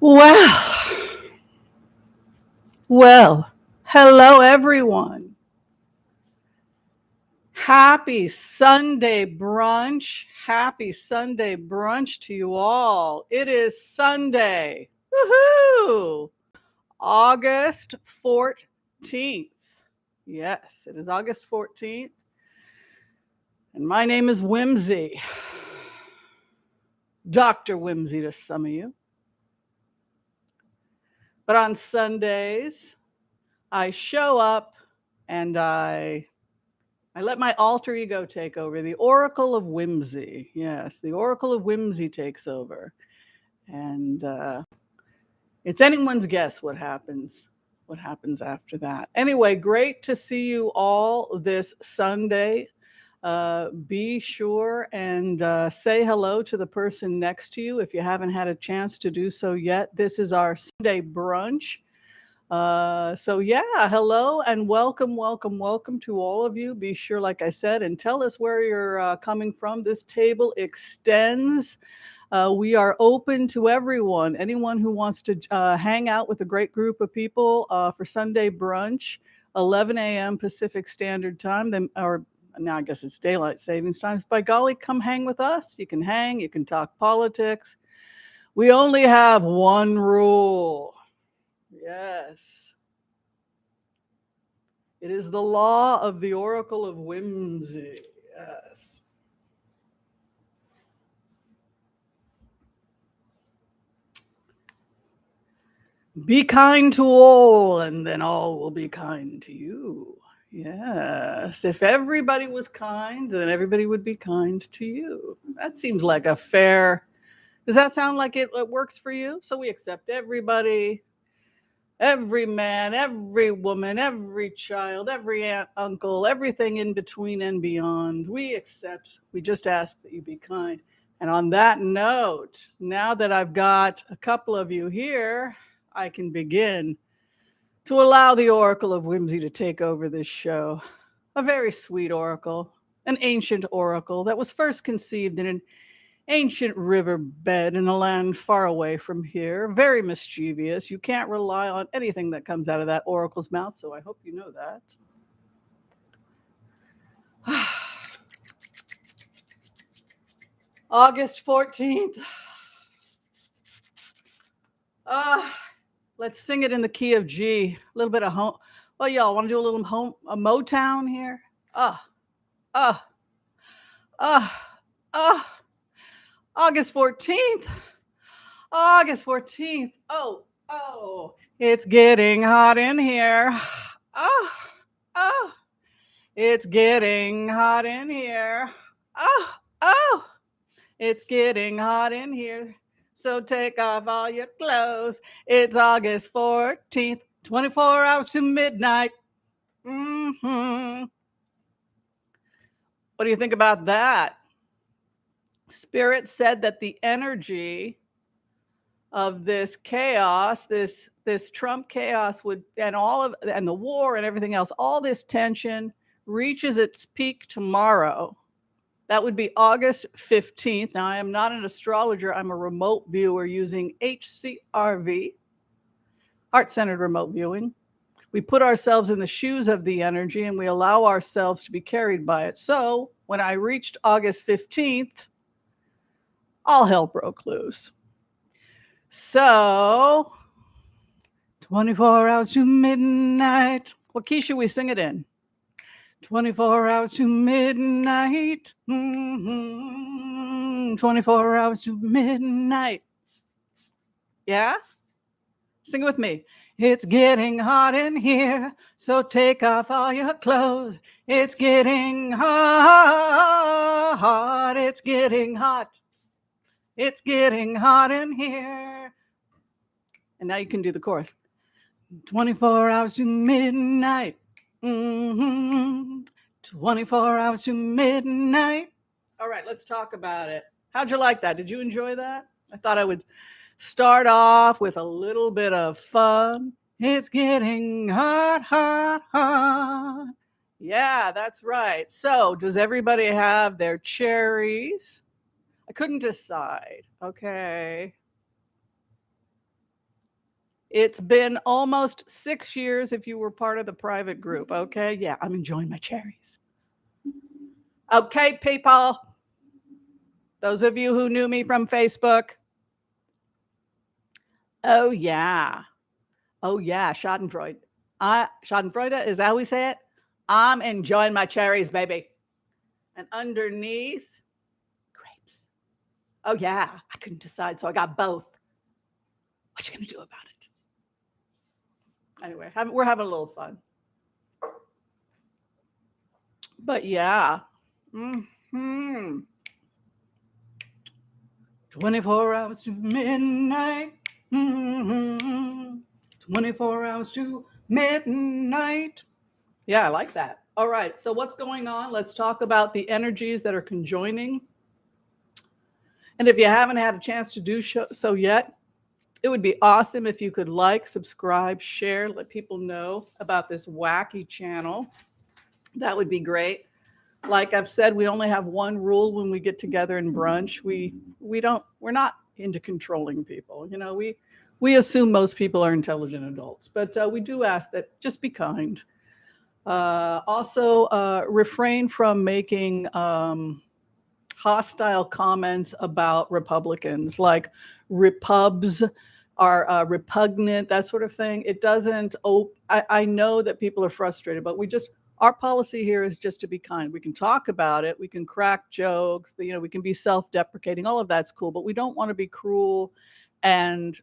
Well, well, hello everyone. Happy Sunday brunch. Happy Sunday brunch to you all. It is Sunday. Woohoo! August 14th. Yes, it is August 14th. And my name is Whimsy. Dr. Whimsy to some of you. But on Sundays, I show up and I let my alter ego take over. The Oracle of Whimsy. Yes, the Oracle of Whimsy takes over. And it's anyone's guess what happens after that. Anyway, great to see you all this Sunday. Be sure and say hello to the person next to you if you haven't had a chance to do so yet. This is our Sunday brunch. So yeah, hello and welcome to all of you. Be sure, like I said, and tell us where you're coming from. This table extends. We are open to everyone, anyone who wants to hang out with a great group of people for Sunday brunch, 11 a.m. Pacific Standard Time. Then, or now I guess it's daylight savings time. By golly, come hang with us. You can hang. You can talk politics. We only have one rule. Yes. It is the law of the Oracle of Whimsy. Yes. Be kind to all, and then all will be kind to you. Yes. If everybody was kind, then everybody would be kind to you. That seems like a fair. Does that sound like it works for you? So we accept everybody. Every man, every woman, every child, every aunt, uncle, everything in between and beyond. We accept, we just ask that you be kind. And on that note, now that I've got a couple of you here, I can begin to allow the Oracle of Whimsy to take over this show. A very sweet oracle, an ancient oracle that was first conceived in an ancient riverbed in a land far away from here, very mischievous. You can't rely on anything that comes out of that oracle's mouth, so I hope you know that. August 14th. Let's sing it in the key of G. A little bit of home. Well, y'all want to do a little a Motown here? August 14th. August 14th. Oh, it's getting hot in here. Oh, it's getting hot in here. Oh, it's getting hot in here. So take off all your clothes. It's August 14th, 24 hours to midnight. Mm-hmm. What do you think about that? Spirit said that the energy of this chaos, this Trump chaos would, and the war and everything else, all this tension reaches its peak tomorrow. That would be August 15th. Now, I am not an astrologer. I'm a remote viewer using HCRV, heart-centered remote viewing. We put ourselves in the shoes of the energy and we allow ourselves to be carried by it. So when I reached August 15th, all hell broke loose. So 24 hours to midnight. What key should we sing it in? 24 hours to midnight. 24 hours to midnight. Yeah? Sing it with me. It's getting hot in here, so take off all your clothes. It's getting hot. It's getting hot. It's getting hot in here. And now you can do the chorus. 24 hours to midnight. 24 hours to midnight. All right, let's talk about it. How'd you like that? Did you enjoy that? I thought I would start off with a little bit of fun. It's getting hot, hot, hot. Yeah, that's right. So, does everybody have their cherries? I couldn't decide. Okay. It's been almost 6 years if you were part of the private group, okay? Yeah, I'm enjoying my cherries. Okay, people. Those of you who knew me from Facebook. Oh, yeah. Oh, yeah, Schadenfreude. Schadenfreude, is that how we say it? I'm enjoying my cherries, baby. And underneath, grapes. Oh, yeah, I couldn't decide, so I got both. What you gonna do about it? Anyway, we're having a little fun. But yeah. 24 hours to midnight. 24 hours to midnight. Yeah, I like that. All right, so what's going on? Let's talk about the energies that are conjoining. And if you haven't had a chance to do so yet, it would be awesome if you could like, subscribe, share, let people know about this wacky channel. That would be great. Like I've said, we only have one rule when we get together in brunch. We're not into controlling people. You know, we assume most people are intelligent adults, but we do ask that just be kind. Also, refrain from making hostile comments about Republicans, like repubs are repugnant, that sort of thing. It doesn't. I know that people are frustrated, but our policy here is just to be kind. We can talk about it. We can crack jokes. We can be self-deprecating. All of that's cool, but we don't want to be cruel and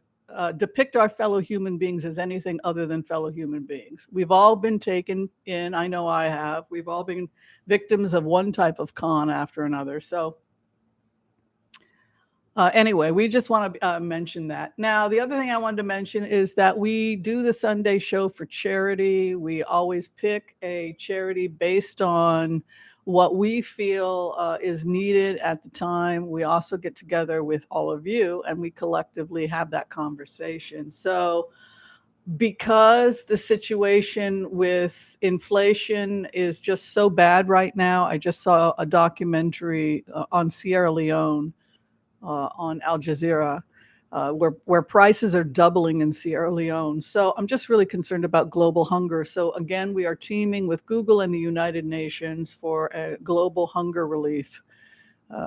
depict our fellow human beings as anything other than fellow human beings. We've all been taken in. I know I have. We've all been victims of one type of con after another. So anyway, we just want to mention that. Now, the other thing I wanted to mention is that we do the Sunday show for charity. We always pick a charity based on what we feel is needed at the time. We also get together with all of you and we collectively have that conversation. So because the situation with inflation is just so bad right now, I just saw a documentary on Sierra Leone on Al Jazeera, where prices are doubling in Sierra Leone. So I'm just really concerned about global hunger. So again, we are teaming with Google and the United Nations for a global hunger relief.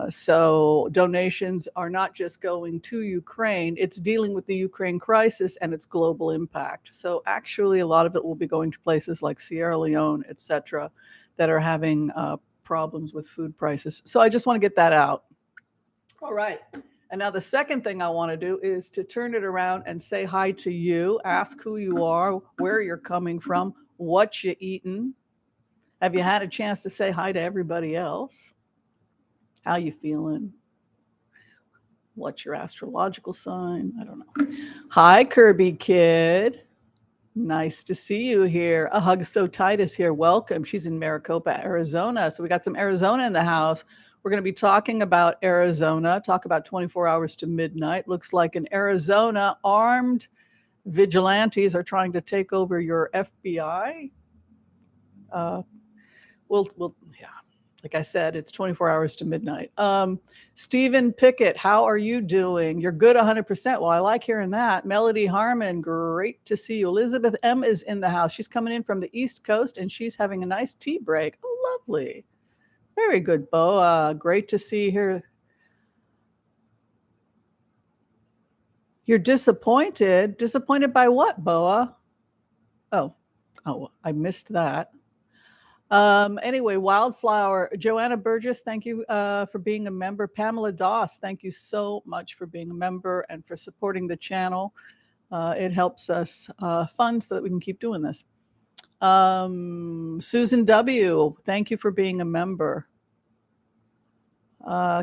So donations are not just going to Ukraine, it's dealing with the Ukraine crisis and its global impact. So actually, a lot of it will be going to places like Sierra Leone, et cetera, that are having problems with food prices. So I just want to get that out. All right. And now the second thing I want to do is to turn it around and say hi to you, ask who you are, where you're coming from, what you eating. Have you had a chance to say hi to everybody else? How you feeling? What's your astrological sign? I don't know. Hi, Kirby Kid. Nice to see you here. A hug so tight is here. Welcome. She's in Maricopa, Arizona. So we got some Arizona in the house. We're going to be talking about Arizona, talk about 24 hours to midnight. Looks like in Arizona, armed vigilantes are trying to take over your FBI. Yeah. Like I said, it's 24 hours to midnight. Stephen Pickett, how are you doing? You're good 100%. Well, I like hearing that. Melody Harmon, great to see you. Elizabeth M is in the house. She's coming in from the East Coast and she's having a nice tea break. Oh, lovely. Very good, Bo. Great to see her. You're disappointed? Disappointed by what, Boa? Oh, I missed that. Anyway, Wildflower, Joanna Burgess, thank you for being a member. Pamela Doss, thank you so much for being a member and for supporting the channel. It helps us fund so that we can keep doing this. Susan W., thank you for being a member.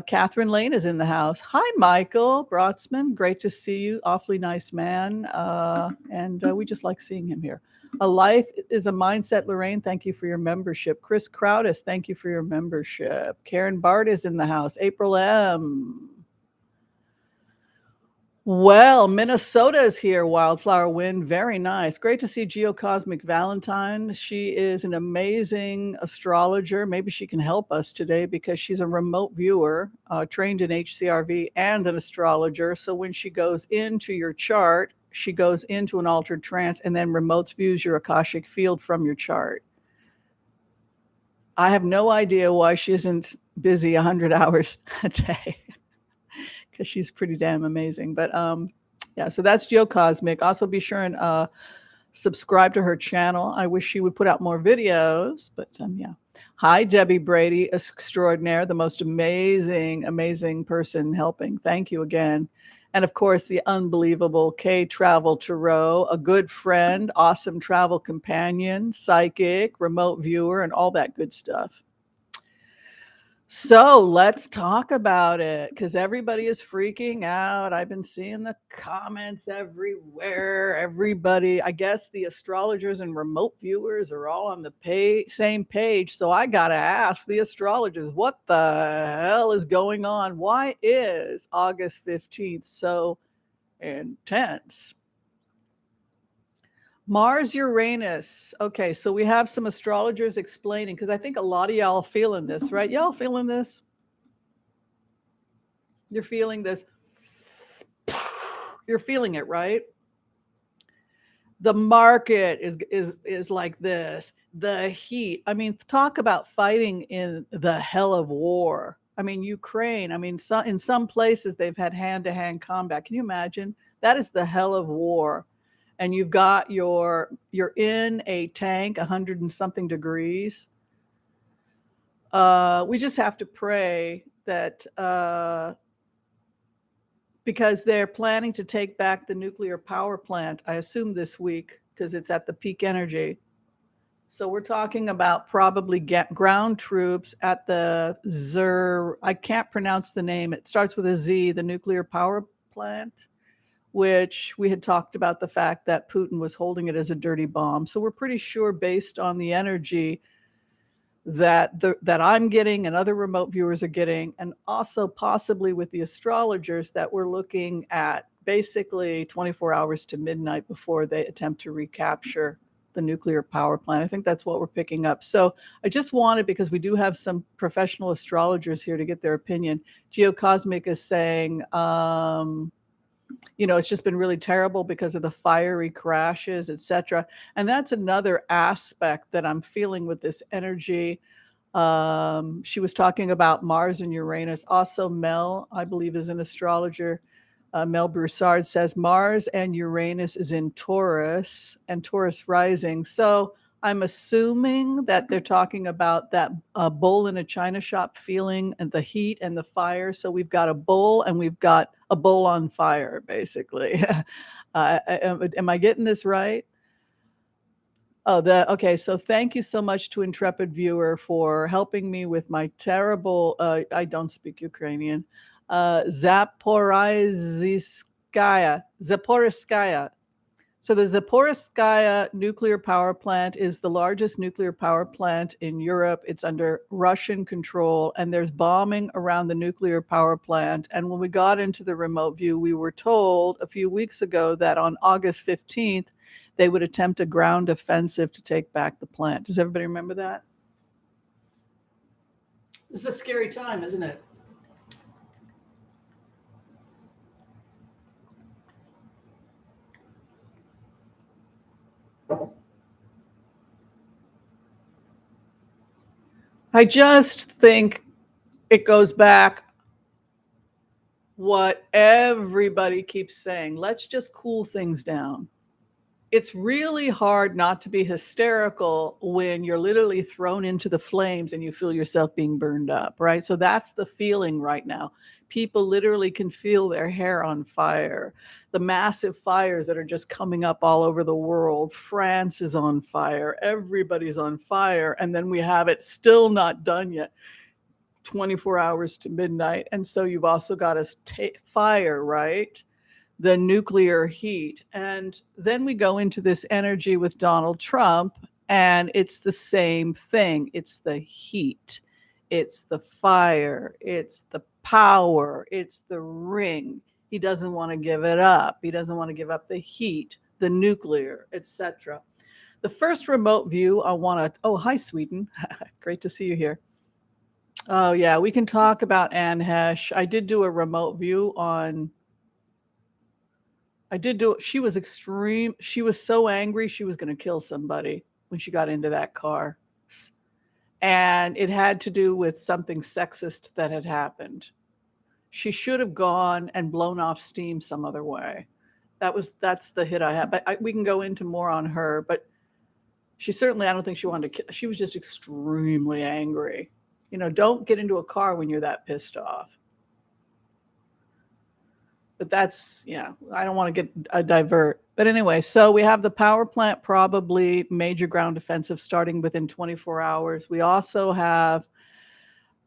Catherine Lane is in the house. Hi, Michael Brotzman. Great to see you. Awfully nice man. And we just like seeing him here. A Life is a Mindset. Lorraine, thank you for your membership. Chris Crowdis, thank you for your membership. Karen Bart is in the house. April M. Well, Minnesota is here. Wildflower Wind. Very nice. Great to see Geocosmic Valentine. She is an amazing astrologer. Maybe she can help us today because she's a remote viewer, trained in HCRV and an astrologer. So when she goes into your chart, she goes into an altered trance and then remote views your Akashic field from your chart. I have no idea why she isn't busy 100 hours a day, because she's pretty damn amazing. But yeah, so that's Geocosmic. Also be sure and subscribe to her channel. I wish she would put out more videos, but yeah. Hi, Debbie Brady, extraordinaire, the most amazing person helping. Thank you again. And of course, the unbelievable K Travel Tarot, a good friend, awesome travel companion, psychic, remote viewer, and all that good stuff. So let's talk about it, because everybody is freaking out. I've been seeing the comments everywhere. Everybody, I guess the astrologers and remote viewers are all on the same page. So I got to ask the astrologers, what the hell is going on? Why is August 15th so intense? Mars Uranus. Okay, so we have some astrologers explaining, because I think a lot of y'all feeling this, right? Y'all feeling this? You're feeling this. You're feeling it, right? The market is like this. The heat. I mean, talk about fighting in the hell of war. I mean, Ukraine. I mean, in some places they've had hand-to-hand combat. Can you imagine? That is the hell of war. And you've got you're in a tank, 100 and something degrees. We just have to pray that because they're planning to take back the nuclear power plant, I assume this week, because it's at the peak energy. So we're talking about probably ground troops at the I can't pronounce the name. It starts with a Z, the nuclear power plant, which we had talked about the fact that Putin was holding it as a dirty bomb. So we're pretty sure, based on the energy that I'm getting and other remote viewers are getting, and also possibly with the astrologers, that we're looking at basically 24 hours to midnight before they attempt to recapture the nuclear power plant. I think that's what we're picking up. So I just wanted, because we do have some professional astrologers here, to get their opinion. Geocosmic is saying, it's just been really terrible because of the fiery crashes, etc. And that's another aspect that I'm feeling with this energy. She was talking about Mars and Uranus. Also, Mel, I believe, is an astrologer. Mel Broussard says Mars and Uranus is in Taurus and Taurus rising. So I'm assuming that they're talking about that bull in a china shop feeling, and the heat and the fire. So we've got a bull and we've got a bull on fire, basically. Am I getting this right? Okay. So thank you so much to Intrepid Viewer for helping me with my terrible, I don't speak Ukrainian, Zaporizhskaya. So the Zaporizhskaya nuclear power plant is the largest nuclear power plant in Europe. It's under Russian control, and there's bombing around the nuclear power plant. And when we got into the remote view, we were told a few weeks ago that on August 15th, they would attempt a ground offensive to take back the plant. Does everybody remember that? This is a scary time, isn't it? I just think it goes back what everybody keeps saying. Let's just cool things down. It's really hard not to be hysterical when you're literally thrown into the flames and you feel yourself being burned up, right? So that's the feeling right now. People literally can feel their hair on fire. The massive fires that are just coming up all over the world. France is on fire. Everybody's on fire. And then we have it still not done yet. 24 hours to midnight. And so you've also got a fire, right? The nuclear heat. And then we go into this energy with Donald Trump, and it's the same thing. It's the heat, it's the fire, it's the power, it's the ring. He doesn't want to give it up. He doesn't want to give up the heat, the nuclear, etc. The first remote view I want to, oh, hi, Sweden. Great to see you here. Oh, yeah, we can talk about Anne Hesh. I did do a remote view on I did do it. She was extreme. She was so angry she was going to kill somebody when she got into that car. And it had to do with something sexist that had happened. She should have gone and blown off steam some other way. That's the hit I had. But we can go into more on her. But she certainly, I don't think she wanted to kill. She was just extremely angry. Don't get into a car when you're that pissed off. But that's, yeah, I don't want to get a divert. But anyway, so we have the power plant, probably major ground offensive starting within 24 hours. We also have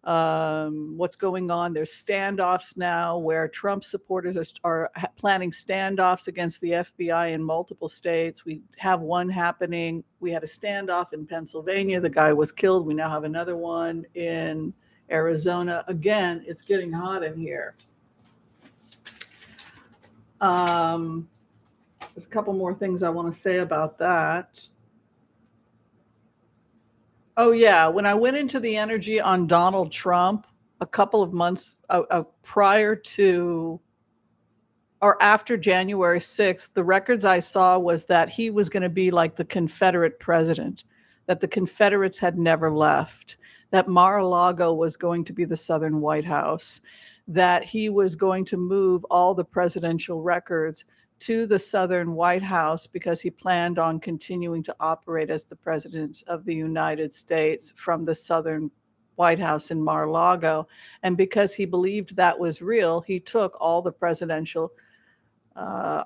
what's going on. There's standoffs now where Trump supporters are planning standoffs against the FBI in multiple states. We have one happening. We had a standoff in Pennsylvania. The guy was killed. We now have another one in Arizona. Again, it's getting hot in here. There's a couple more things I want to say about that. Oh, yeah. When I went into the energy on Donald Trump a couple of months prior to or after January 6th, the records I saw was that he was going to be like the Confederate president, that the Confederates had never left, that Mar-a-Lago was going to be the Southern White House, that he was going to move all the presidential records to the Southern White House because he planned on continuing to operate as the president of the United States from the Southern White House in Mar-a-Lago. And because he believed that was real, he took all the presidential,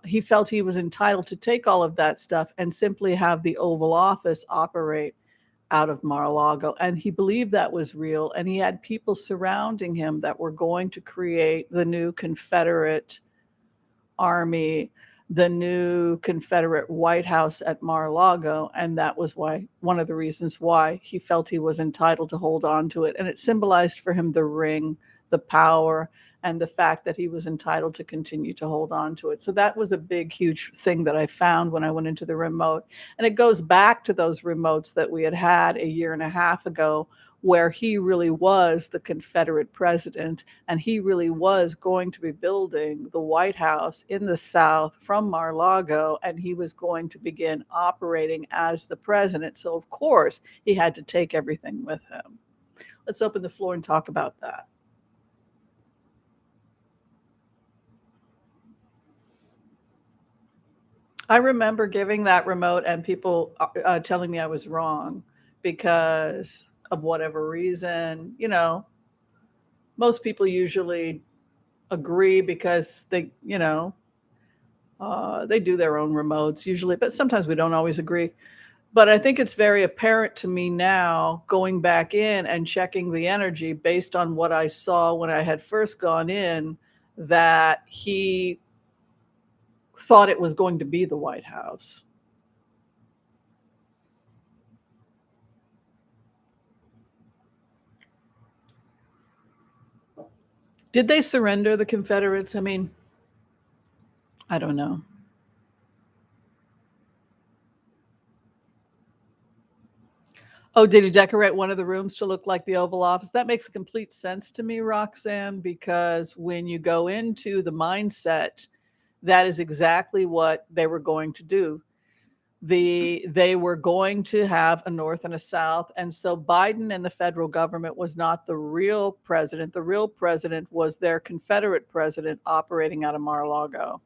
he felt he was entitled to take all of that stuff and simply have the Oval Office operate out of Mar-a-Lago. And he believed that was real. And he had people surrounding him that were going to create the new Confederate Army, the new Confederate White House at Mar-a-Lago. And that was one of the reasons why he felt he was entitled to hold on to it. And it symbolized for him the ring, the power, and the fact that he was entitled to continue to hold on to it. So that was a big, huge thing that I found when I went into the remote. And it goes back to those remotes that we had a year and a half ago, where he really was the Confederate president, and he really was going to be building the White House in the South from Mar-a-Lago, and he was going to begin operating as the president. So, of course, he had to take everything with him. Let's open the floor and talk about that. I remember giving that remote and people telling me I was wrong because of whatever reason. Most people usually agree because they do their own remotes usually, but sometimes we don't always agree. But I think it's very apparent to me now, going back in and checking the energy based on what I saw when I had first gone in, that he thought it was going to be the White House. Did they surrender, the Confederates? I mean, I don't know. Oh, did he decorate one of the rooms to look like the Oval Office? That makes complete sense to me, Roxanne, because when you go into the mindset, that is exactly what they were going to do. They were going to have a North and a South. And so Biden and the federal government was not the real president. The real president was their Confederate president operating out of Mar-a-Lago.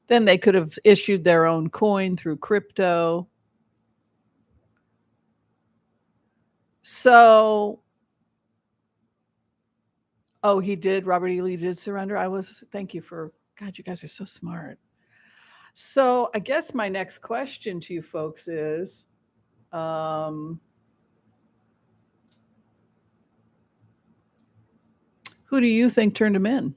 Then they could have issued their own coin through crypto. So, oh, he did. Robert E. Lee did surrender. Thank you for, God, you guys are so smart. So I guess my next question to you folks is, who do you think turned him in?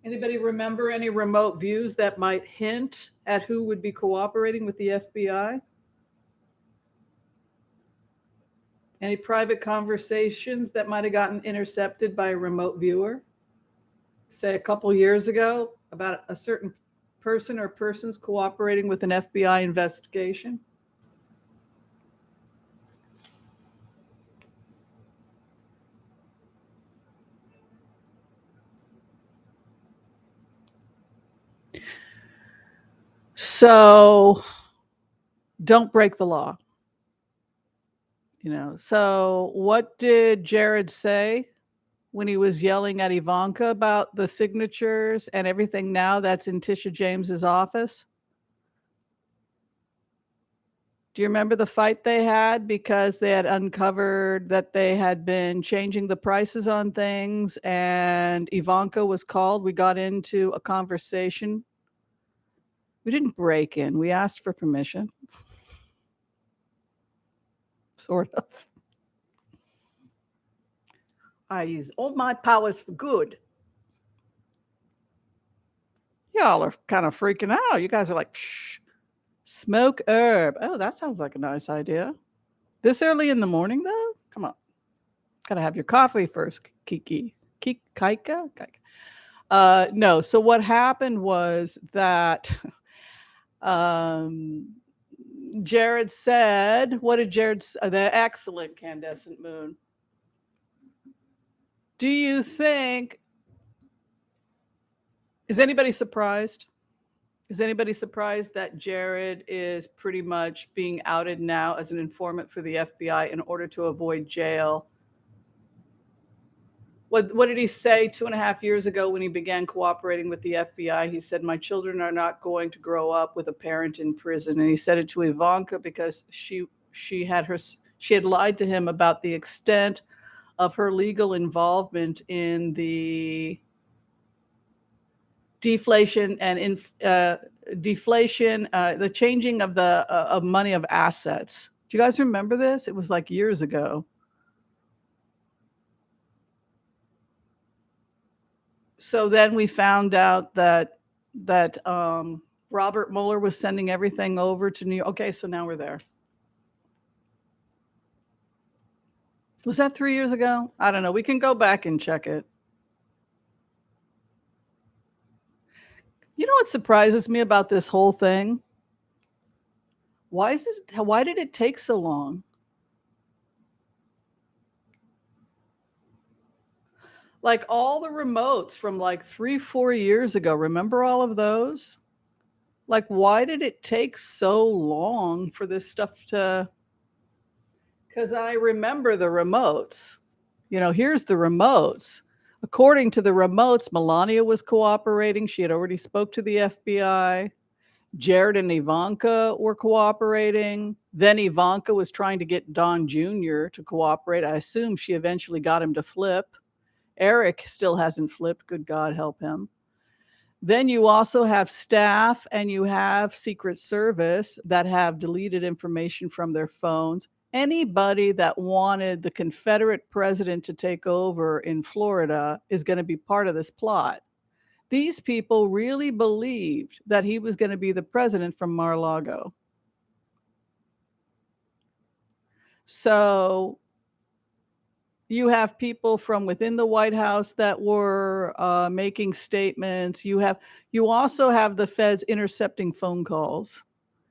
Anybody remember any remote views that might hint at who would be cooperating with the FBI? Any private conversations that might have gotten intercepted by a remote viewer? Say a couple years ago about a certain person or persons cooperating with an FBI investigation? So don't break the law. So what did Jared say when he was yelling at Ivanka about the signatures and everything now that's in Tisha James's office? Do you remember the fight they had because they had uncovered that they had been changing the prices on things and Ivanka was called? We got into a conversation. We didn't break in. We asked for permission. Sort of. I use all my powers for good. Y'all are kind of freaking out. You guys are like, shh. Smoke herb. Oh, that sounds like a nice idea. This early in the morning, though? Come on. Gotta have your coffee first, Kiki. Kaika? No. So what happened was that Jared said, what did Jared say? The excellent Candescent Moon. Do you think, is anybody surprised? Is anybody surprised that Jared is pretty much being outed now as an informant for the FBI in order to avoid jail? What did he say 2.5 years ago when he began cooperating with the FBI? He said, "My children are not going to grow up with a parent in prison." And he said it to Ivanka because she had lied to him about the extent of her legal involvement in the deflation and the changing of the of money of assets. Do you guys remember this? It was like years ago. So then we found out that Robert Mueller was sending everything over to New York. Okay, so now we're there. Was that 3 years ago? I don't know. We can go back and check it. You know what surprises me about this whole thing? Why did it take so long? Like all the remotes from like 3-4 years ago, remember all of those? Like, why did it take so long for this stuff to? Because I remember the remotes. Here's the remotes. According to the remotes, Melania was cooperating. She had already spoke to the FBI. Jared and Ivanka were cooperating. Then Ivanka was trying to get Don Jr. to cooperate. I assume she eventually got him to flip. Eric still hasn't flipped. Good God help him. Then you also have staff and you have Secret Service that have deleted information from their phones. Anybody that wanted the Confederate president to take over in Florida is going to be part of this plot. These people really believed that he was going to be the president from Mar-a-Lago. So you have people from within the White House that were making statements. You also have the feds intercepting phone calls.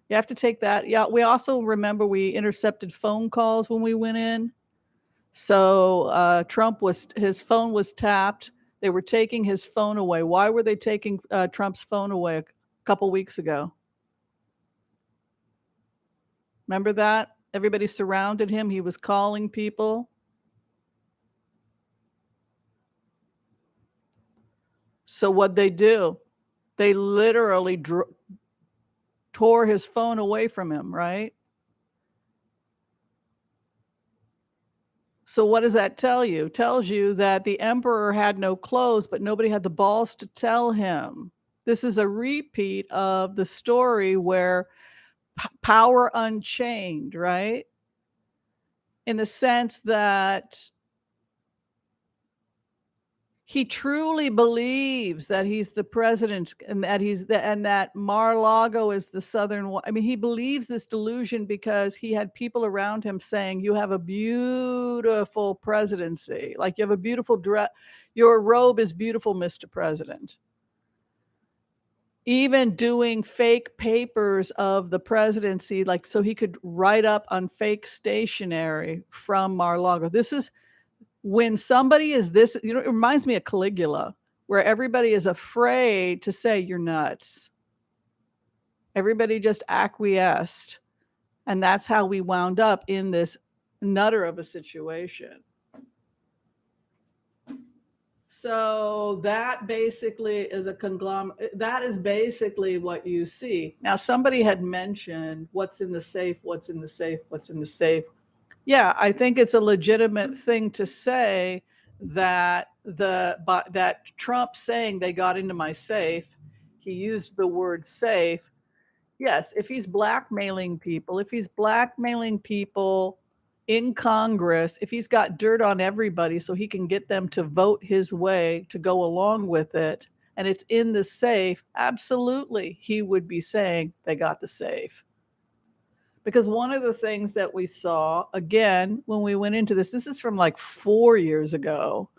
You have to take that. Yeah, we also remember we intercepted phone calls when we went in. So his phone was tapped. They were taking his phone away. Why were they taking Trump's phone away a couple weeks ago? Remember that? Everybody surrounded him. He was calling people. So what'd they do? They literally tore his phone away from him, right? So what does that tell you? It tells you that the emperor had no clothes, but nobody had the balls to tell him. This is a repeat of the story where power unchained, right? In the sense that he truly believes that he's the president and that Mar-a-Lago is the southern I mean, he believes this delusion because he had people around him saying, "You have a beautiful presidency. Like, you have a beautiful dress. Your robe is beautiful, Mr. President." Even doing fake papers of the presidency, like, so he could write up on fake stationery from Mar-a-Lago. This is when somebody is this, it reminds me of Caligula, where everybody is afraid to say you're nuts. Everybody just acquiesced. And that's how we wound up in this nutter of a situation. So that basically is a conglomerate. That is basically what you see. Now, somebody had mentioned what's in the safe, what's in the safe, what's in the safe. Yeah, I think it's a legitimate thing to say that that Trump saying they got into my safe, he used the word safe. Yes, if he's blackmailing people, in Congress, if he's got dirt on everybody so he can get them to vote his way to go along with it, and it's in the safe, absolutely, he would be saying they got the safe. Because one of the things that we saw, again, when we went into this is from like 4 years ago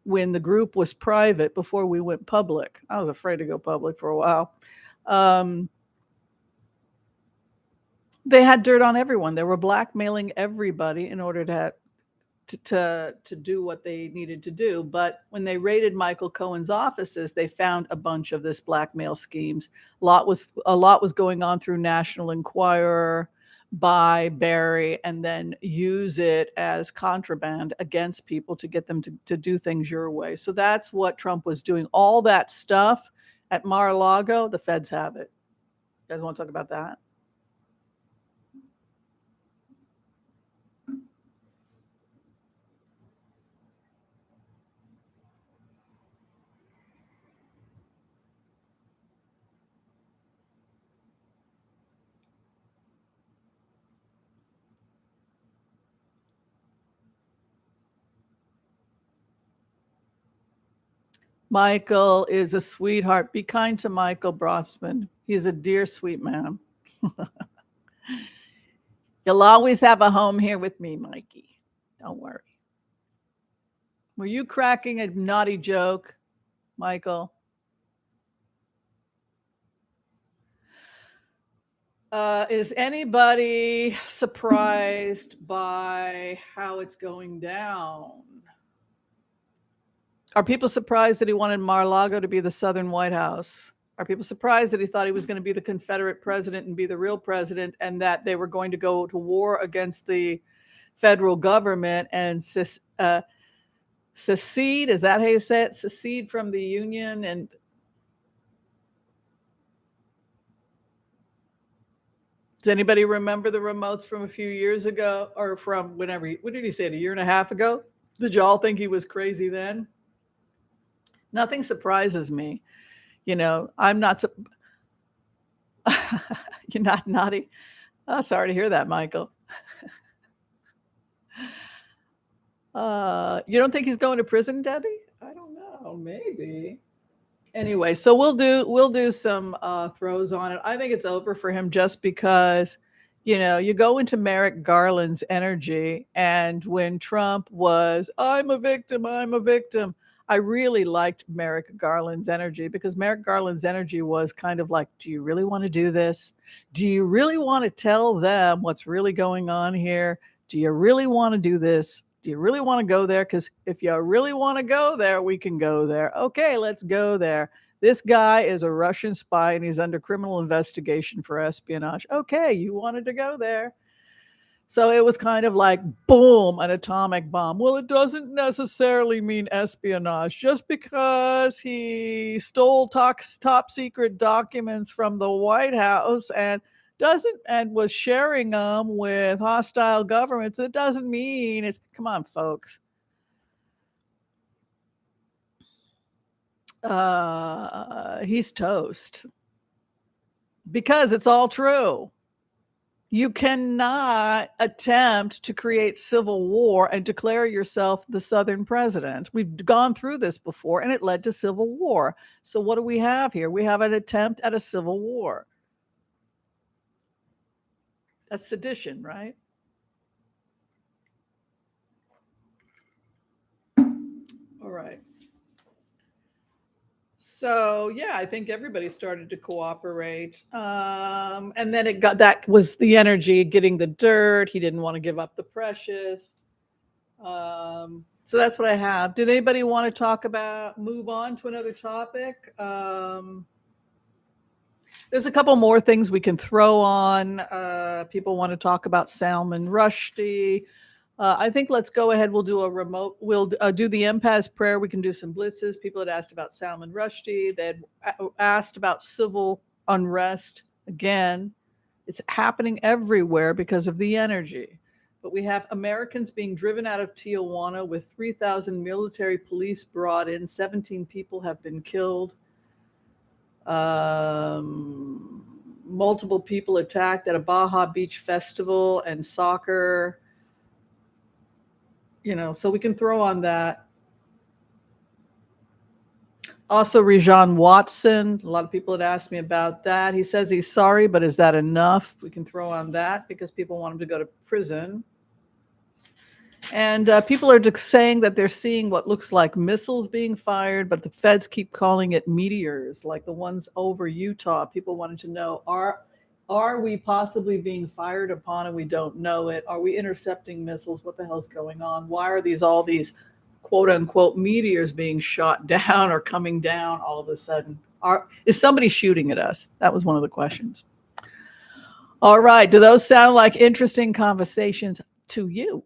when the group was private before we went public. I was afraid to go public for a while. They had dirt on everyone. They were blackmailing everybody in order to do what they needed to do. But when they raided Michael Cohen's offices, they found a bunch of this blackmail schemes. A lot was going on through National Enquirer by Barry, and then use it as contraband against people to get them to do things your way. So that's what Trump was doing. All that stuff at Mar-a-Lago, the feds have it. You guys want to talk about that? Michael is a sweetheart. Be kind to Michael Brossman. He's a dear, sweet man. You'll always have a home here with me, Mikey. Don't worry. Were you cracking a naughty joke, Michael? Is anybody surprised by how it's going down? Are people surprised that he wanted Mar-a-Lago to be the Southern White House? Are people surprised that he thought he was going to be the Confederate president and be the real president, and that they were going to go to war against the federal government and secede? Is that how you say it? Secede from the Union? And does anybody remember the remotes from a few years ago, or from whenever? What did he say? A year and a half ago? Did y'all think he was crazy then? Nothing surprises me. I'm not. You're not naughty. Oh, sorry to hear that, Michael. You don't think he's going to prison, Debbie? I don't know. Maybe. Anyway, so we'll do some throws on it. I think it's over for him just because, you go into Merrick Garland's energy, and when Trump was, I'm a victim, I really liked Merrick Garland's energy, because Merrick Garland's energy was kind of like, do you really want to do this? Do you really want to tell them what's really going on here? Do you really want to do this? Do you really want to go there? Because if you really want to go there, we can go there. Okay, let's go there. This guy is a Russian spy and he's under criminal investigation for espionage. Okay, you wanted to go there. So it was kind of like, boom, an atomic bomb. Well, it doesn't necessarily mean espionage. Just because he stole top secret documents from the White House and was sharing them with hostile governments, it doesn't mean it's, come on, folks. He's toast. Because it's all true. You cannot attempt to create civil war and declare yourself the Southern president. We've gone through this before and it led to civil war. So, what do we have here? We have an attempt at a civil war. That's sedition, right? All right. So yeah, I think everybody started to cooperate, and then it got that was the energy getting the dirt. He didn't want to give up the precious. So that's what I have. Did anybody want to talk about move on to another topic? There's a couple more things we can throw on. People want to talk about Salman Rushdie. I think let's go ahead. We'll do a remote. We'll do the Impasse prayer. We can do some blitzes. People had asked about Salman Rushdie. They had asked about civil unrest. Again, it's happening everywhere because of the energy. But we have Americans being driven out of Tijuana with 3,000 military police brought in. 17 people have been killed. Multiple people attacked at a Baja Beach festival and soccer. So we can throw on that. Also, Rajan Watson. A lot of people had asked me about that. He says he's sorry, but is that enough? We can throw on that because people want him to go to prison. And people are saying that they're seeing what looks like missiles being fired, but the feds keep calling it meteors, like the ones over Utah. People wanted to know, are we possibly being fired upon and we don't know it? Are we intercepting missiles? What the hell's going on? Why are all these quote unquote meteors being shot down or coming down all of a sudden? Is somebody shooting at us? That was one of the questions. All right. Do those sound like interesting conversations to you?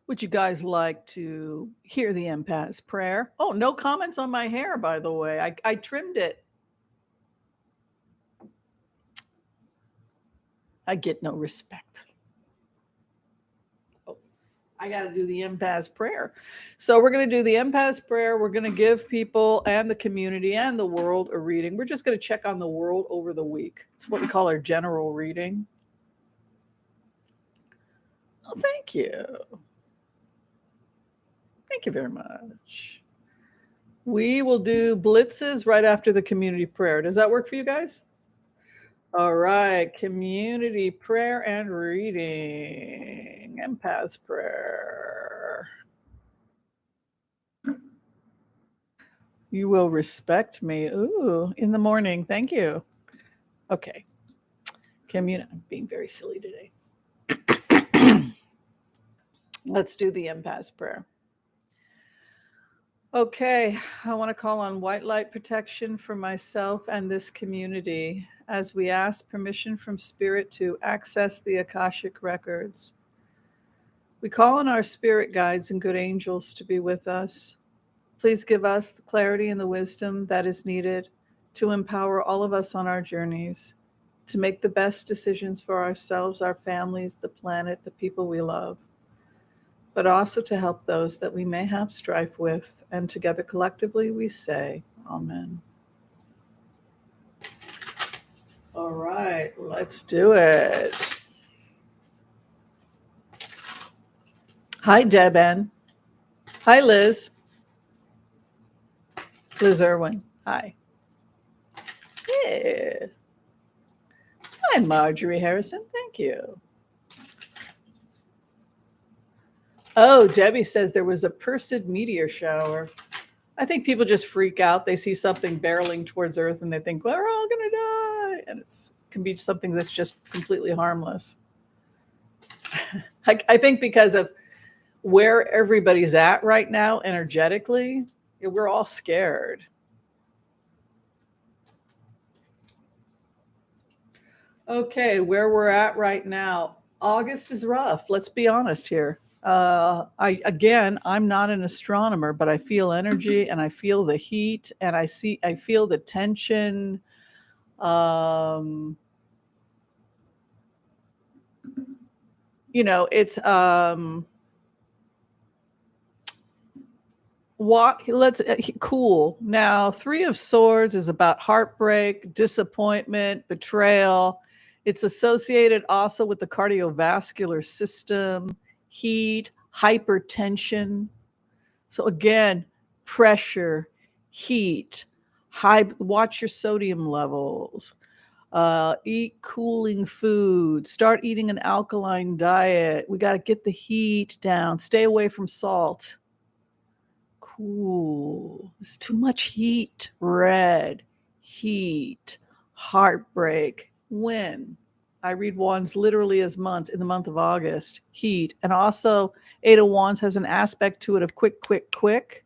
Would you guys like to hear the Impasse prayer? Oh, no comments on my hair, by the way. I trimmed it. I get no respect. Oh, I got to do the Impasse prayer. So we're going to do the Impasse prayer. We're going to give people and the community and the world a reading. We're just going to check on the world over the week. It's what we call our general reading. Oh, thank you. Thank you very much. We will do blitzes right after the community prayer. Does that work for you guys? All right, community prayer and reading. Empath prayer. You will respect me. Ooh, in the morning. Thank you. Okay. I'm being very silly today. Let's do the empath prayer. Okay, I want to call on white light protection for myself and this community as we ask permission from Spirit to access the Akashic records. We call on our spirit guides and good angels to be with us. Please give us the clarity and the wisdom that is needed to empower all of us on our journeys, to make the best decisions for ourselves, our families, the planet, the people we love, but also to help those that we may have strife with. And together collectively we say, Amen. All right, let's do it. Hi, Deben. Hi, Liz. Liz Irwin. Hi. Yeah. Hi, Marjorie Harrison. Thank you. Oh, Debbie says there was a Perseid meteor shower. I think people just freak out. They see something barreling towards Earth and they think, well, we're all going to die. And it can be something that's just completely harmless. I think because of where everybody's at right now energetically, we're all scared. Okay, where we're at right now. August is rough. Let's be honest here. I'm not an astronomer, but I feel energy and I feel the heat and I feel the tension. It's Let's cool. Now, Three of Swords is about heartbreak, disappointment, betrayal. It's associated also with the cardiovascular system, heat, hypertension. So again, pressure, heat, watch your sodium levels. Eat cooling food. Start eating an alkaline diet. We got to get the heat down. Stay away from salt. Cool. It's too much heat. Red. Heat. Heartbreak. When? I read wands literally as months in the month of August. Heat. And also, Eight of Wands has an aspect to it of quick, quick, quick.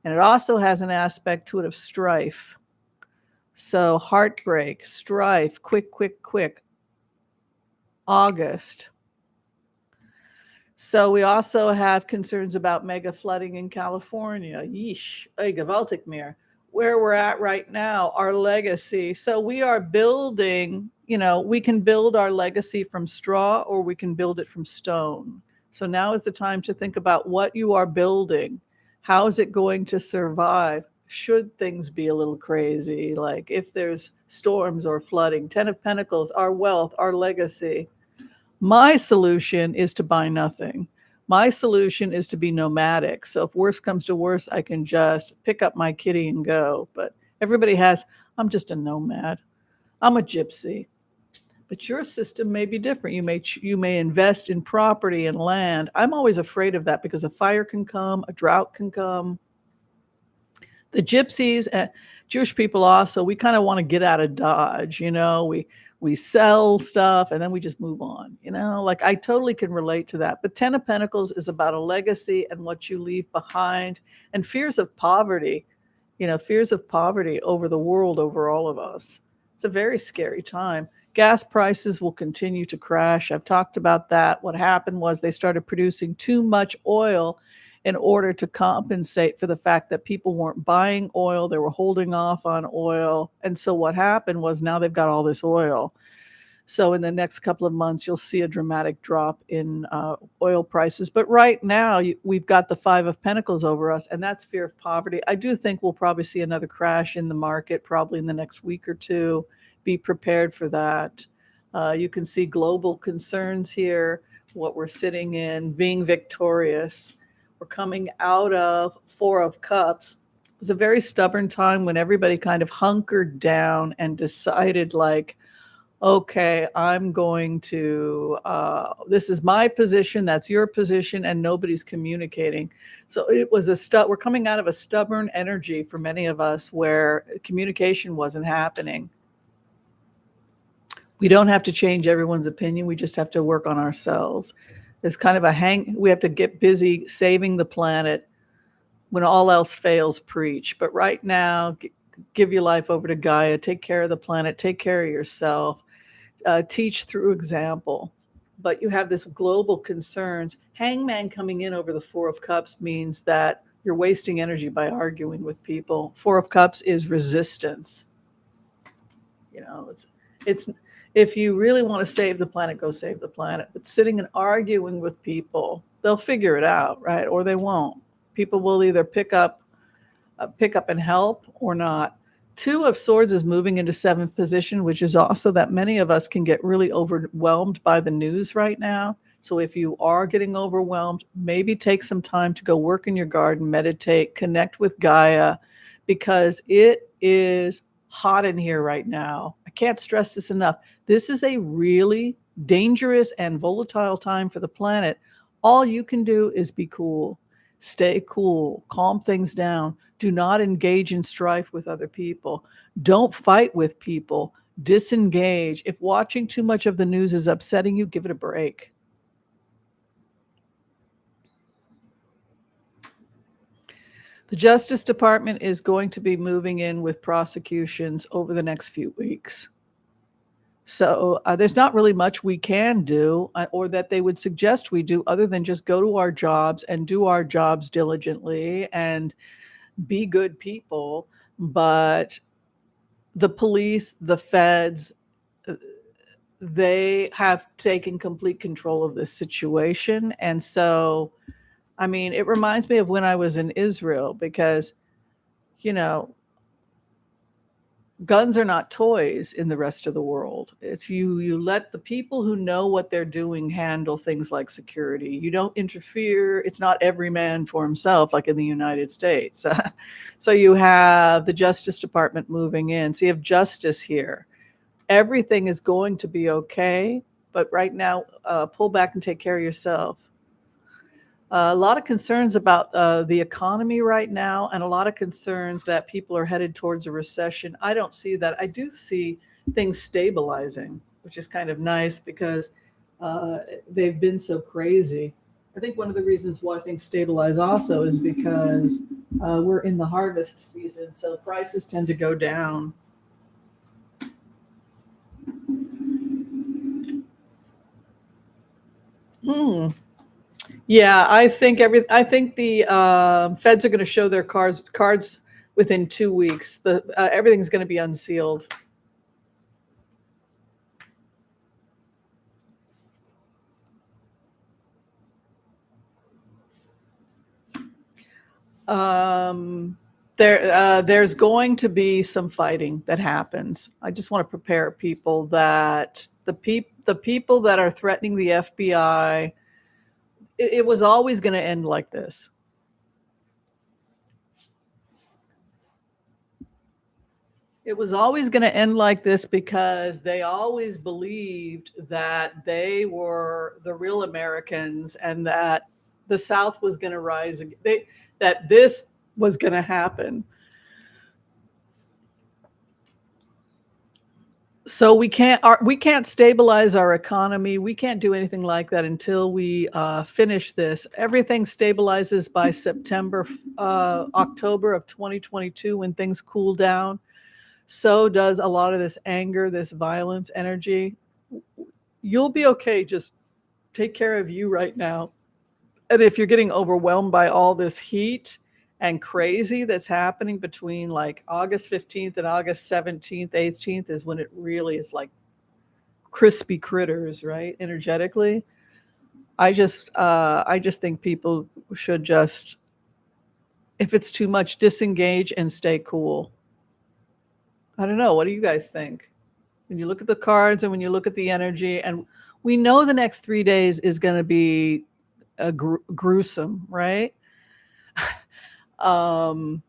And it also has an aspect to it of strife. So heartbreak, strife, quick, quick, quick. August. So we also have concerns about mega flooding in California. Yeesh, gewaltig mehr. Where we're at right now, our legacy. So we are building, we can build our legacy from straw or we can build it from stone. So now is the time to think about what you are building. How is it going to survive? Should things be a little crazy, like if there's storms or flooding? 10 of Pentacles, our wealth, our legacy. My solution is to buy nothing. My solution is to be nomadic. So if worse comes to worse, I can just pick up my kitty and go. But I'm just a nomad. I'm a gypsy. But your system may be different. You may invest in property and land. I'm always afraid of that because a fire can come, a drought can come. The gypsies and Jewish people also, we kind of want to get out of Dodge, we sell stuff and then we just move on, like I totally can relate to that. But 10 of Pentacles is about a legacy and what you leave behind, and fears of poverty, fears of poverty over the world, over all of us. It's a very scary time. Gas prices will continue to crash. I've talked about that. What happened was they started producing too much oil in order to compensate for the fact that people weren't buying oil. They were holding off on oil. And so what happened was now they've got all this oil. So in the next couple of months, you'll see a dramatic drop in oil prices. But right now, we've got the Five of Pentacles over us, and that's fear of poverty. I do think we'll probably see another crash in the market, probably in the next week or two. Be prepared for that. You can see global concerns here, what we're sitting in, being victorious. We're coming out of Four of Cups. It was a very stubborn time when everybody kind of hunkered down and decided, like, okay, I'm going to, this is my position, that's your position, and nobody's communicating. So it was we're coming out of a stubborn energy for many of us where communication wasn't happening. We don't have to change everyone's opinion. We just have to work on ourselves. It's kind of we have to get busy saving the planet. When all else fails, preach. But right now, give your life over to Gaia. Take care of the planet. Take care of yourself. Teach through example. But you have this global concerns. Hangman coming in over the Four of Cups means that you're wasting energy by arguing with people. Four of Cups is resistance. It's if you really want to save the planet, go save the planet. But sitting and arguing with people, they'll figure it out, right? Or they won't. People will either pick up and help or not. Two of Swords is moving into seventh position, which is also that many of us can get really overwhelmed by the news right now. So if you are getting overwhelmed, maybe take some time to go work in your garden, meditate, connect with Gaia, because it is hot in here right now. I can't stress this enough. This is a really dangerous and volatile time for the planet. All you can do is be cool. Stay cool, calm things down. Do not engage in strife with other people. Don't fight with people. Disengage. If watching too much of the news is upsetting you, give it a break. The Justice Department is going to be moving in with prosecutions over the next few weeks. So there's not really much we can do or that they would suggest we do other than just go to our jobs and do our jobs diligently and be good people. But the police, the feds, they have taken complete control of this situation. And so I mean, it reminds me of when I was in Israel because, you know, guns are not toys in the rest of the world. It's you let the people who know what they're doing handle things like security. You don't interfere. It's not every man for himself like in the United States. So you have the Justice Department moving in. So you have justice here. Everything is going to be okay, but right now, pull back and take care of yourself. A lot of concerns about the economy right now, and a lot of concerns that people are headed towards a recession. I don't see that. I do see things stabilizing, which is kind of nice because uh, they've been so crazy. I think one of the reasons why things stabilize also is because we're in the harvest season, so prices tend to go down. Hmm. Yeah, I think the feds are going to show their cards within 2 weeks. The everything's going to be unsealed. Um, there's going to be some fighting that happens. I just want to prepare people that the people that are threatening the FBI, it was always going to end like this. It was always going to end like this because they always believed that they were the real Americans and that the South was going to rise. That this was going to happen. So we can't stabilize our economy. We can't do anything like that until we finish this. Everything stabilizes by September, October of 2022 when things cool down. So does a lot of this anger, this violence, energy. You'll be okay. Just take care of you right now. And if you're getting overwhelmed by all this heat and crazy that's happening between like August 15th and August 17th, 18th is when it really is like crispy critters, right? Energetically. I just think people should just, if it's too much, disengage and stay cool. I don't know. What do you guys think? When you look at the cards and when you look at the energy, and we know the next 3 days is going to be gruesome, right? Um,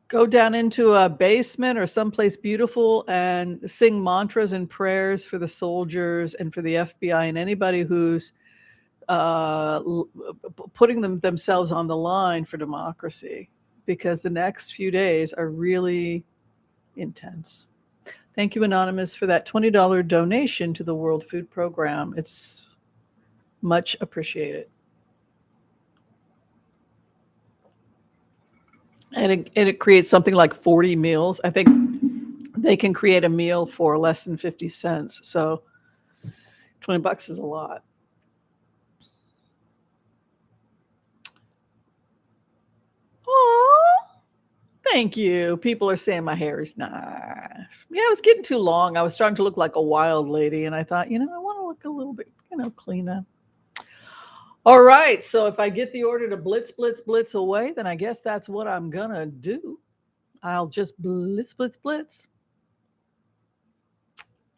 go down into a basement or someplace beautiful and sing mantras and prayers for the soldiers and for the FBI and anybody who's uh, putting themselves on the line for democracy, because the next few days are really intense. Thank you, Anonymous, for that $20 donation to the World Food Program. It's much appreciated. And it creates something like 40 meals. I think they can create a meal for less than 50 cents. So $20 is a lot. Oh, thank you. People are saying my hair is nice. Yeah, it was getting too long. I was starting to look like a wild lady, and I thought, I want to look a little bit, cleaner. All right. So if I get the order to blitz, blitz, blitz away, then I guess that's what I'm gonna do. I'll just blitz, blitz, blitz.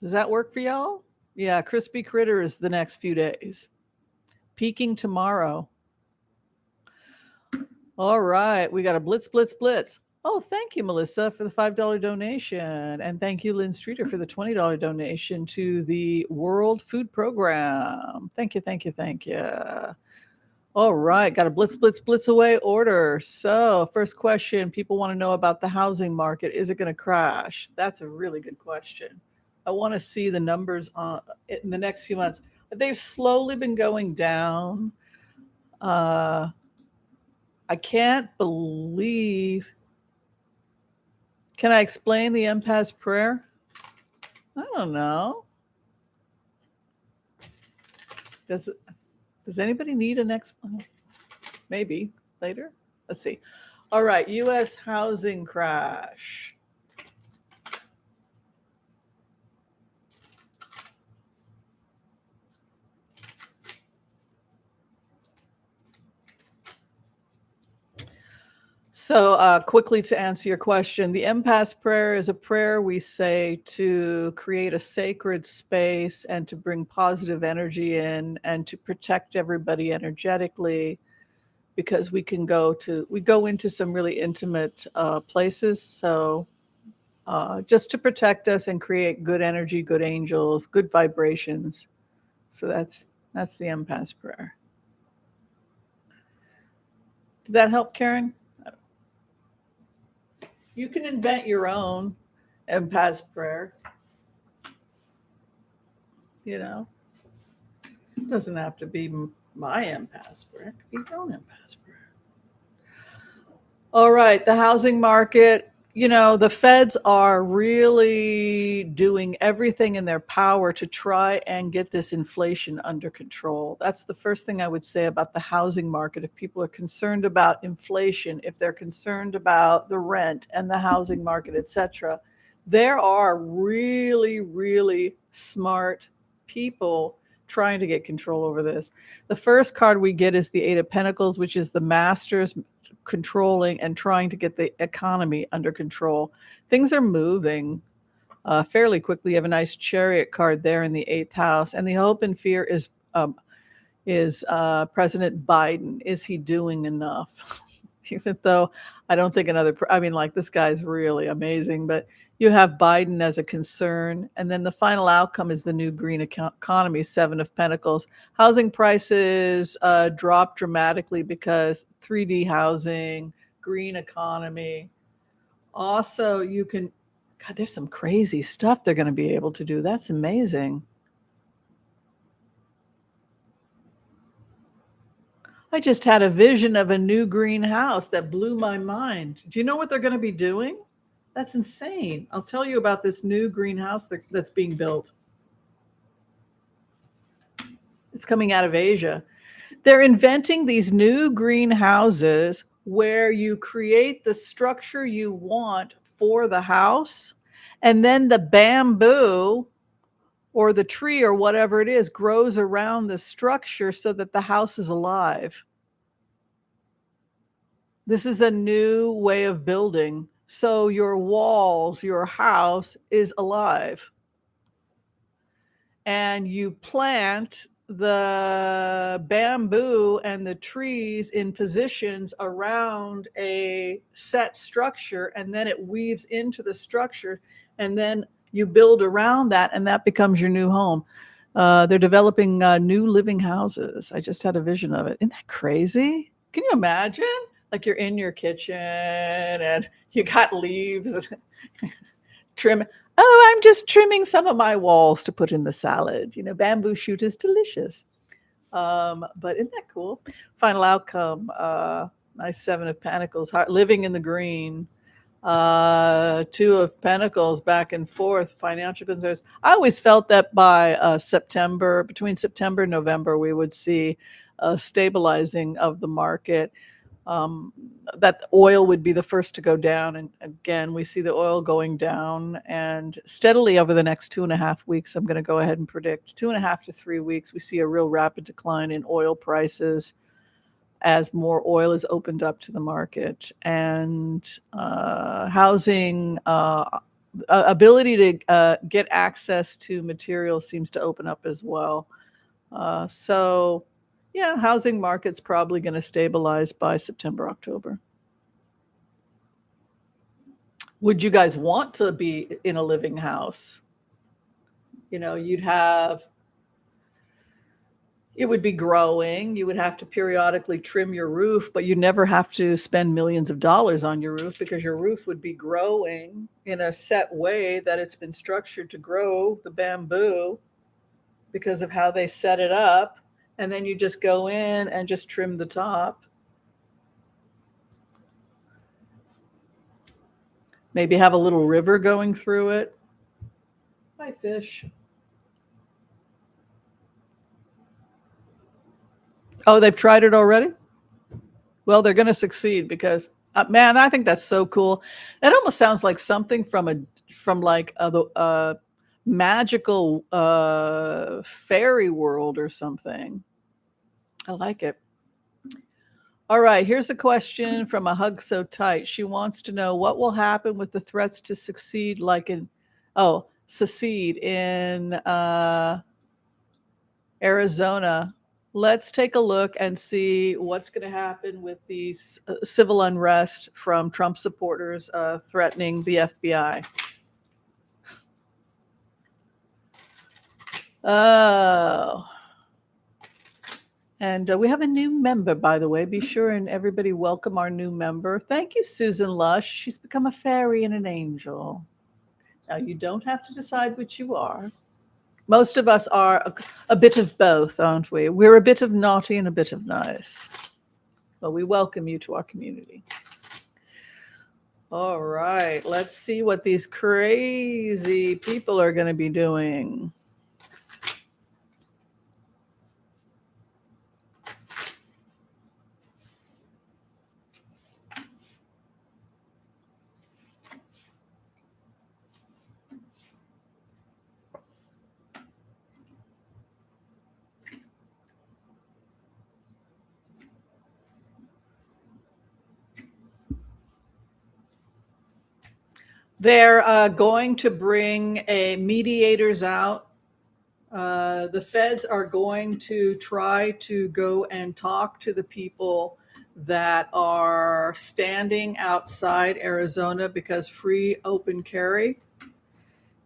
Does that work for y'all? Yeah, crispy critter is the next few days. Peaking tomorrow. All right, we got a blitz, blitz, blitz. Oh, thank you, Melissa, for the $5 donation. And thank you, Lynn Streeter, for the $20 donation to the World Food Program. Thank you, thank you, thank you. All right, got a blitz, blitz, blitz away order. So, first question, people want to know about the housing market. Is it going to crash? That's a really good question. I want to see the numbers in the next few months. They've slowly been going down. Uh, I can't believe. Can I explain the Impasse prayer? I don't know. Does does anybody need an explanation? Maybe later. Let's see. All right, U.S. housing crash. So quickly to answer your question, the Impasse prayer is a prayer we say to create a sacred space and to bring positive energy in and to protect everybody energetically, because we go into some really intimate places. So just to protect us and create good energy, good angels, good vibrations. So that's the Impasse prayer. Did that help, Karen? You can invent your own Impasse prayer. You know, it doesn't have to be my Impasse prayer. It could be your own Impasse prayer. All right, the housing market. The feds are really doing everything in their power to try and get this inflation under control. That's the first thing I would say about the housing market. If people are concerned about inflation, if they're concerned about the rent and the housing market, etc., there are really, really smart people trying to get control over this. The first card we get is the Eight of Pentacles, which is the masters controlling and trying to get the economy under control. Things are moving fairly quickly. You have a nice Chariot card there in the 8th house, and the hope and fear is President Biden. Is he doing enough? Even though I don't think this guy's really amazing, but you have Biden as a concern. And then the final outcome is the new green economy, 7 of Pentacles. Housing prices drop dramatically because 3D housing, green economy. Also, God, there's some crazy stuff they're going to be able to do. That's amazing. I just had a vision of a new greenhouse that blew my mind. Do you know what they're going to be doing? That's insane. I'll tell you about this new greenhouse that's being built. It's coming out of Asia. They're inventing these new greenhouses where you create the structure you want for the house, and then the bamboo or the tree or whatever it is grows around the structure so that the house is alive. This is a new way of building. So your walls, your house is alive. And you plant the bamboo and the trees in positions around a set structure, and then it weaves into the structure, and then you build around that, and that becomes your new home. They're developing new living houses. I just had a vision of it. Isn't that crazy? Can you imagine? Like you're in your kitchen and you got leaves trim. Oh, I'm just trimming some of my walls to put in the salad. Bamboo shoot is delicious. But isn't that cool? Final outcome, nice 7 of Pentacles, living in the green. 2 of Pentacles, back and forth, financial concerns. I always felt that by between September and November, we would see a stabilizing of the market. That oil would be the first to go down. And again, we see the oil going down and steadily over the next 2.5 weeks. I'm going to go ahead and predict 2.5 to 3 weeks. We see a real rapid decline in oil prices as more oil is opened up to the market, and housing ability to get access to materials seems to open up as well. So yeah, housing market's probably going to stabilize by September, October. Would you guys want to be in a living house? It would be growing. You would have to periodically trim your roof, but you'd never have to spend millions of dollars on your roof because your roof would be growing in a set way that it's been structured to grow the bamboo because of how they set it up. And then you just go in and just trim the top. Maybe have a little river going through it. Hi, fish. Oh, they've tried it already? Well, they're going to succeed because, man, I think that's so cool. It almost sounds like something from the magical fairy world or something. I like it. All right, here's a question from a hug so tight. She wants to know what will happen with the threats to succeed, secede in Arizona. Let's take a look and see what's going to happen with the civil unrest from Trump supporters threatening the FBI. Oh. And we have a new member, by the way. Be sure and everybody welcome our new member. Thank you, Susan Lush. She's become a fairy and an angel. Now, you don't have to decide which you are. Most of us are a bit of both, aren't we? We're a bit of naughty and a bit of nice. Well, we welcome you to our community. All right, let's see what these crazy people are going to be doing. They're going to bring mediators out. The feds are going to try to go and talk to the people that are standing outside Arizona because free open carry.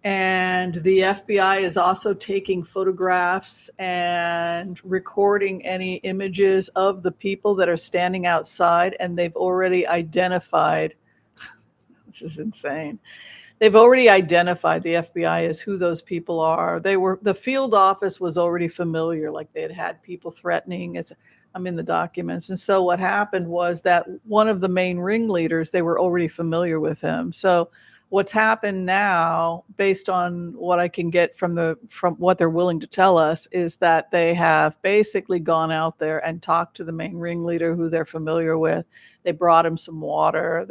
And the FBI is also taking photographs and recording any images of the people that are standing outside. And they've already identified, this is insane. They've already identified, the FBI, as who those people are. The field office was already familiar, like they had people threatening, as I'm in the documents. And so what happened was that one of the main ringleaders, they were already familiar with him. So what's happened now, based on what I can get from what they're willing to tell us, is that they have basically gone out there and talked to the main ringleader who they're familiar with. They brought him some water.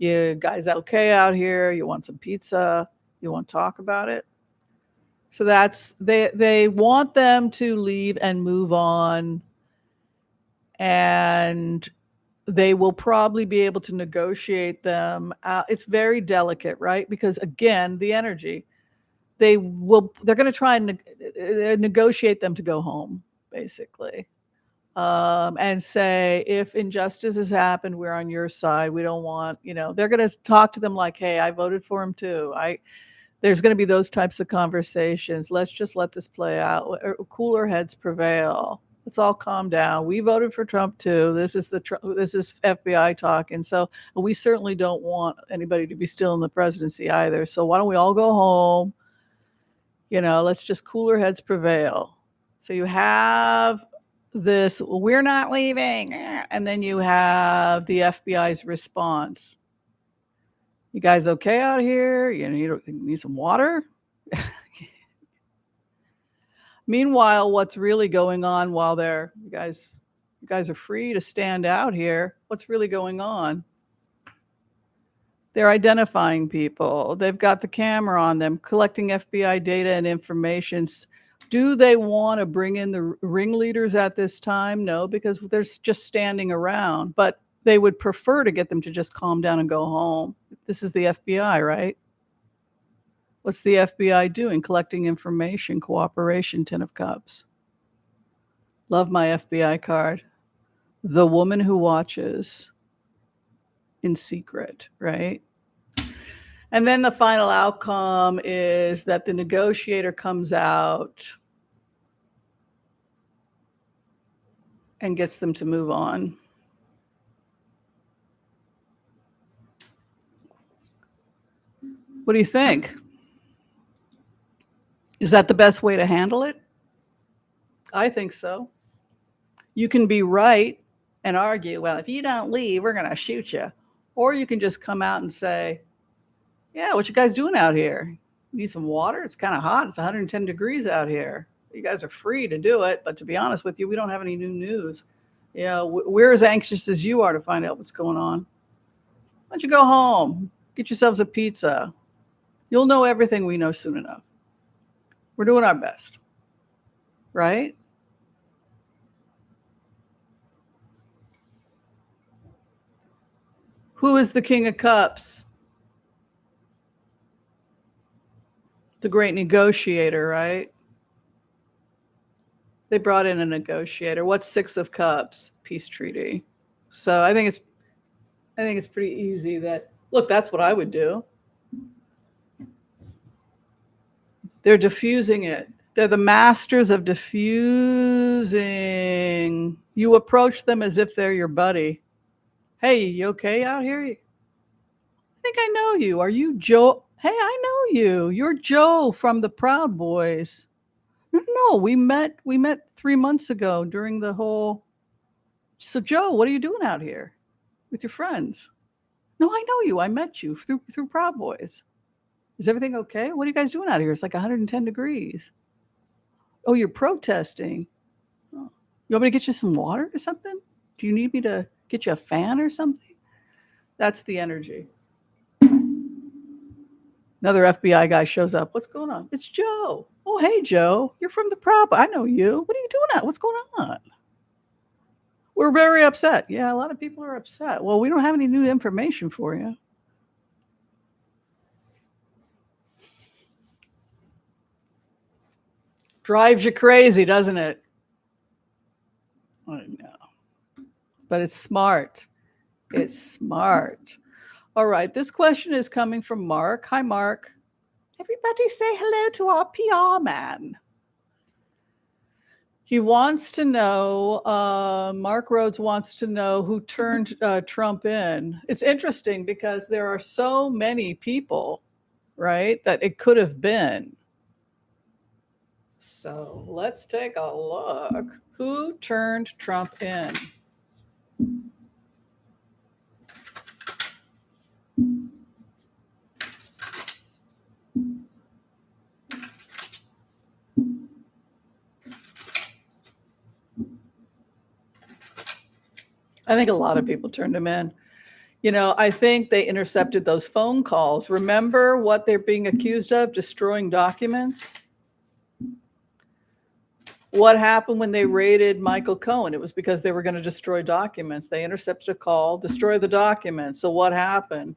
You guys okay out here? You want some pizza? You want to talk about it? So they want them to leave and move on, and they will probably be able to negotiate them. It's very delicate, right? Because again, the energy, they're going to try and negotiate them to go home, basically. And say, if injustice has happened, we're on your side. We don't want, they're going to talk to them like, hey, I voted for him too. There's going to be those types of conversations. Let's just let this play out. Cooler heads prevail. Let's all calm down. We voted for Trump too. This is FBI talk. And so we certainly don't want anybody to be stealing the presidency either. So why don't we all go home? Let's just cooler heads prevail. So you have this, we're not leaving. And then you have the FBI's response. You guys okay out here? You need some water? Meanwhile, what's really going on while you guys are free to stand out here, what's really going on? They're identifying people. They've got the camera on them, collecting FBI data and information. Do they want to bring in the ringleaders at this time? No, because they're just standing around. But they would prefer to get them to just calm down and go home. This is the FBI, right? What's the FBI doing? Collecting information, cooperation, 10 of cups. Love my FBI card. The woman who watches in secret, right? And then the final outcome is that the negotiator comes out and gets them to move on. What do you think? Is that the best way to handle it? I think so. You can be right and argue, well, if you don't leave, we're going to shoot you. Or you can just come out and say, yeah, what you guys doing out here? Need some water? It's kind of hot. It's 110 degrees out here. You guys are free to do it. But to be honest with you, we don't have any new news. We're as anxious as you are to find out what's going on. Why don't you go home? Get yourselves a pizza. You'll know everything we know soon enough. We're doing our best. Right? Who is the King of Cups? The great negotiator, right? They brought in a negotiator. What's Six of Cups? Peace treaty. So I think it's pretty easy that, look, that's what I would do. They're diffusing it. They're the masters of diffusing. You approach them as if they're your buddy. Hey, you okay out here? I think I know you. Are you Joe? Hey, I know you. You're Joe from the Proud Boys. No, we met 3 months ago during the whole. So Joe, what are you doing out here with your friends? No, I know you. I met you through Proud Boys. Is everything okay? What are you guys doing out here? It's like 110 degrees. Oh, you're protesting. Oh. You want me to get you some water or something? Do you need me to get you a fan or something? That's the energy. Another FBI guy shows up. What's going on? It's Joe. Oh, hey, Joe. You're from the Proud. I know you. What are you doing out? What's going on? We're very upset. Yeah, a lot of people are upset. Well, we don't have any new information for you. Drives you crazy, doesn't it? I know. But it's smart. It's smart. All right. This question is coming from Mark. Hi, Mark. Everybody say hello to our PR man. He wants to know, Mark Rhodes wants to know who turned Trump in. It's interesting because there are so many people, right, that it could have been. So let's take a look. Who turned Trump in? I think a lot of people turned him in. You know, I think they intercepted those phone calls. Remember what they're being accused of? Destroying documents. What happened when they raided Michael Cohen? It was because they were going to destroy documents. They intercepted a call, destroy the documents. So what happened?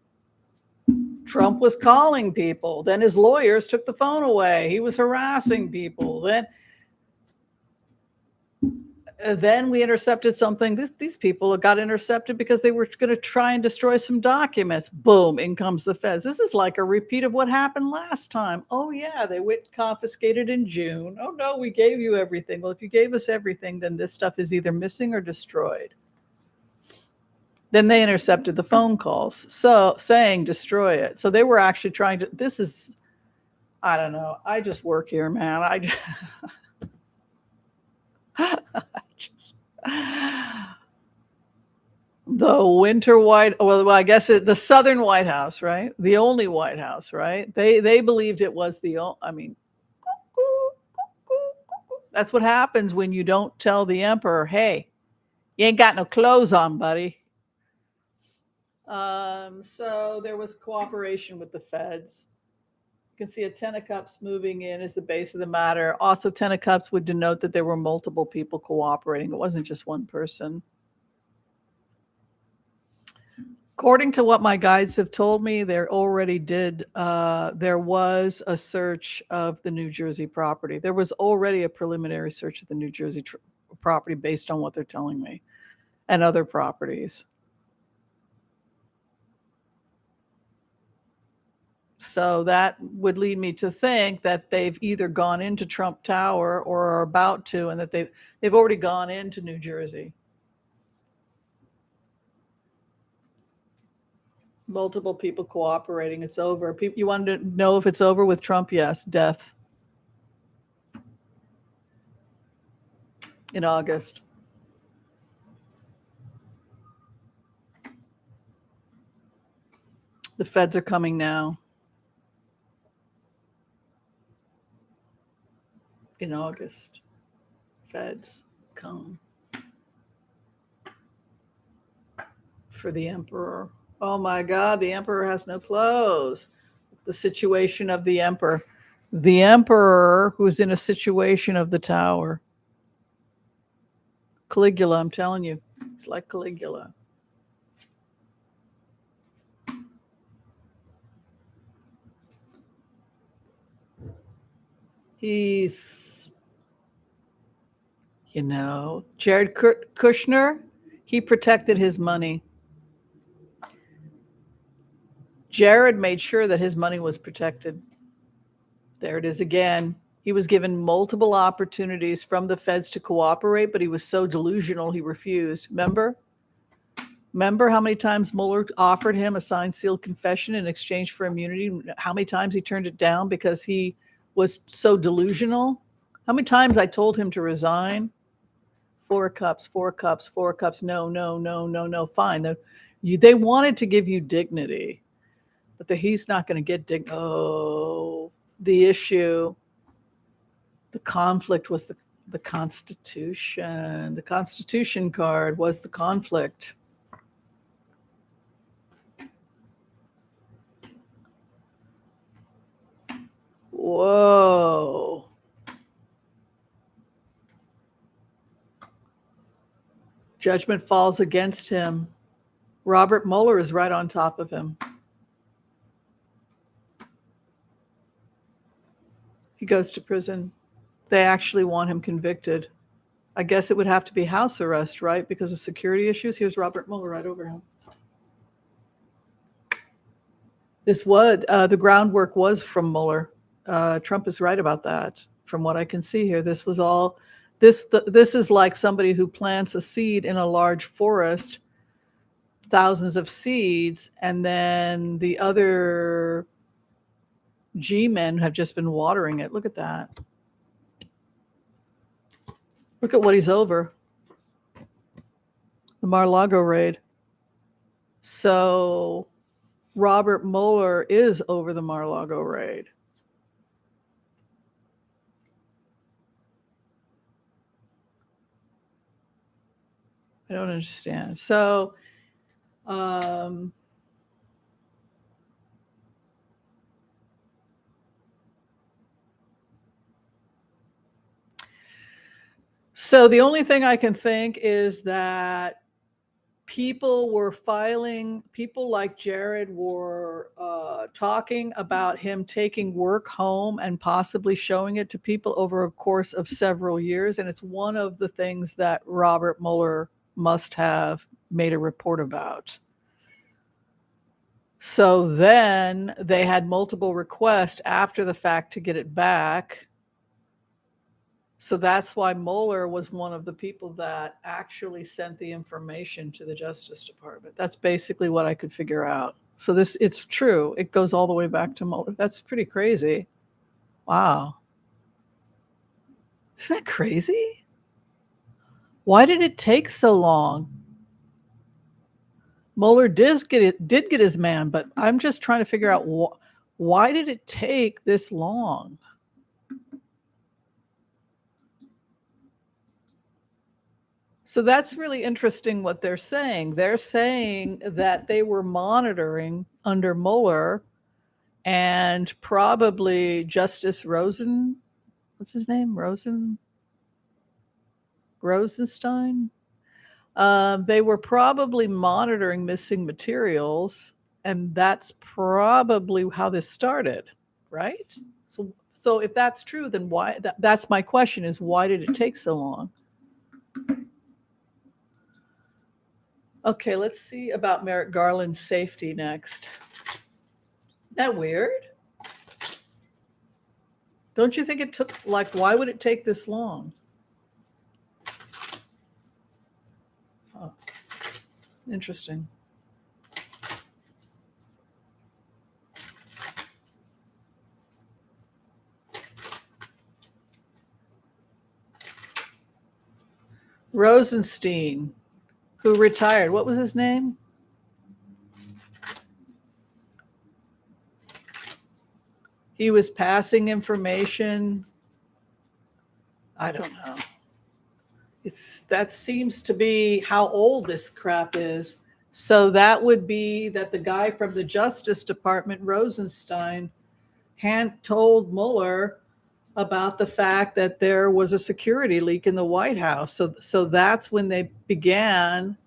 Trump was calling people. Then his lawyers took the phone away. He was harassing people. Then we intercepted something. These people got intercepted because they were going to try and destroy some documents. Boom, in comes the feds. This is like a repeat of what happened last time. Oh, yeah, they went confiscated in June. Oh, no, we gave you everything. Well, if you gave us everything, then this stuff is either missing or destroyed. Then they intercepted the phone calls, so saying destroy it. So they were actually trying to, this is, I don't know. I just work here, man. I just the winter white, well, I guess the Southern White House, right? The only White House, right? They believed it was that's what happens when you don't tell the emperor, hey, you ain't got no clothes on, buddy. So there was cooperation with the feds. You can see a 10 of cups moving in is the base of the matter. Also, 10 of cups would denote that there were multiple people cooperating. It wasn't just one person. According to what my guides have told me, there was a search of the New Jersey property. There was already a preliminary search of the New Jersey property based on what they're telling me, and other properties. So that would lead me to think that they've either gone into Trump Tower or are about to, and that they've already gone into New Jersey. Multiple people cooperating. It's over. You wanted to know if it's over with Trump? Yes, death in August. The feds are coming now. In August, feds come for the emperor. Oh my God, the emperor has no clothes. The situation of the emperor. The emperor who's in a situation of the tower. Caligula, I'm telling you, it's like Caligula. He's, Jared Kushner, he protected his money. Jared made sure that his money was protected. There it is again. He was given multiple opportunities from the feds to cooperate, but he was so delusional he refused. Remember how many times Mueller offered him a signed sealed confession in exchange for immunity? How many times he turned it down because he was so delusional? How many times I told him to resign? 4 cups, 4 cups, 4 cups. No, no, no, no, no. Fine. They wanted to give you dignity, but he's not going to get dignity. Oh, the issue, the conflict was the Constitution. The Constitution card was the conflict. Whoa. Judgment falls against him. Robert Mueller is right on top of him. He goes to prison. They actually want him convicted. I guess it would have to be house arrest, right? Because of security issues. Here's Robert Mueller right over him. The groundwork was from Mueller. Trump is right about that. From what I can see here, this is like somebody who plants a seed in a large forest, thousands of seeds, and then the other G-men have just been watering it. Look at that. Look at what he's over. The Mar-a-Lago raid. So Robert Mueller is over the Mar-a-Lago raid. I don't understand. So, so the only thing I can think is that people like Jared were talking about him taking work home and possibly showing it to people over a course of several years. And it's one of the things that Robert Mueller must have made a report about. So then they had multiple requests after the fact to get it back. So that's why Mueller was one of the people that actually sent the information to the Justice Department. That's basically what I could figure out. So it's true. It goes all the way back to Mueller. That's pretty crazy. Wow. Isn't that crazy? Why did it take so long? Mueller did get his man, but I'm just trying to figure out why did it take this long? So that's really interesting what they're saying. They're saying that they were monitoring under Mueller, and probably Justice Rosen, what's his name? Rosenstein? They were probably monitoring missing materials, and that's probably how this started, right? So if that's true, then why? That's my question: is why did it take so long? Okay, let's see about Merrick Garland's safety next. Isn't that weird? Don't you think it took, why would it take this long? Oh, interesting. Rosenstein, who retired. What was his name? He was passing information. I don't know. That seems to be how old this crap is. So that would be that the guy from the Justice Department, Rosenstein, told Mueller about the fact that there was a security leak in the White House. So that's when they began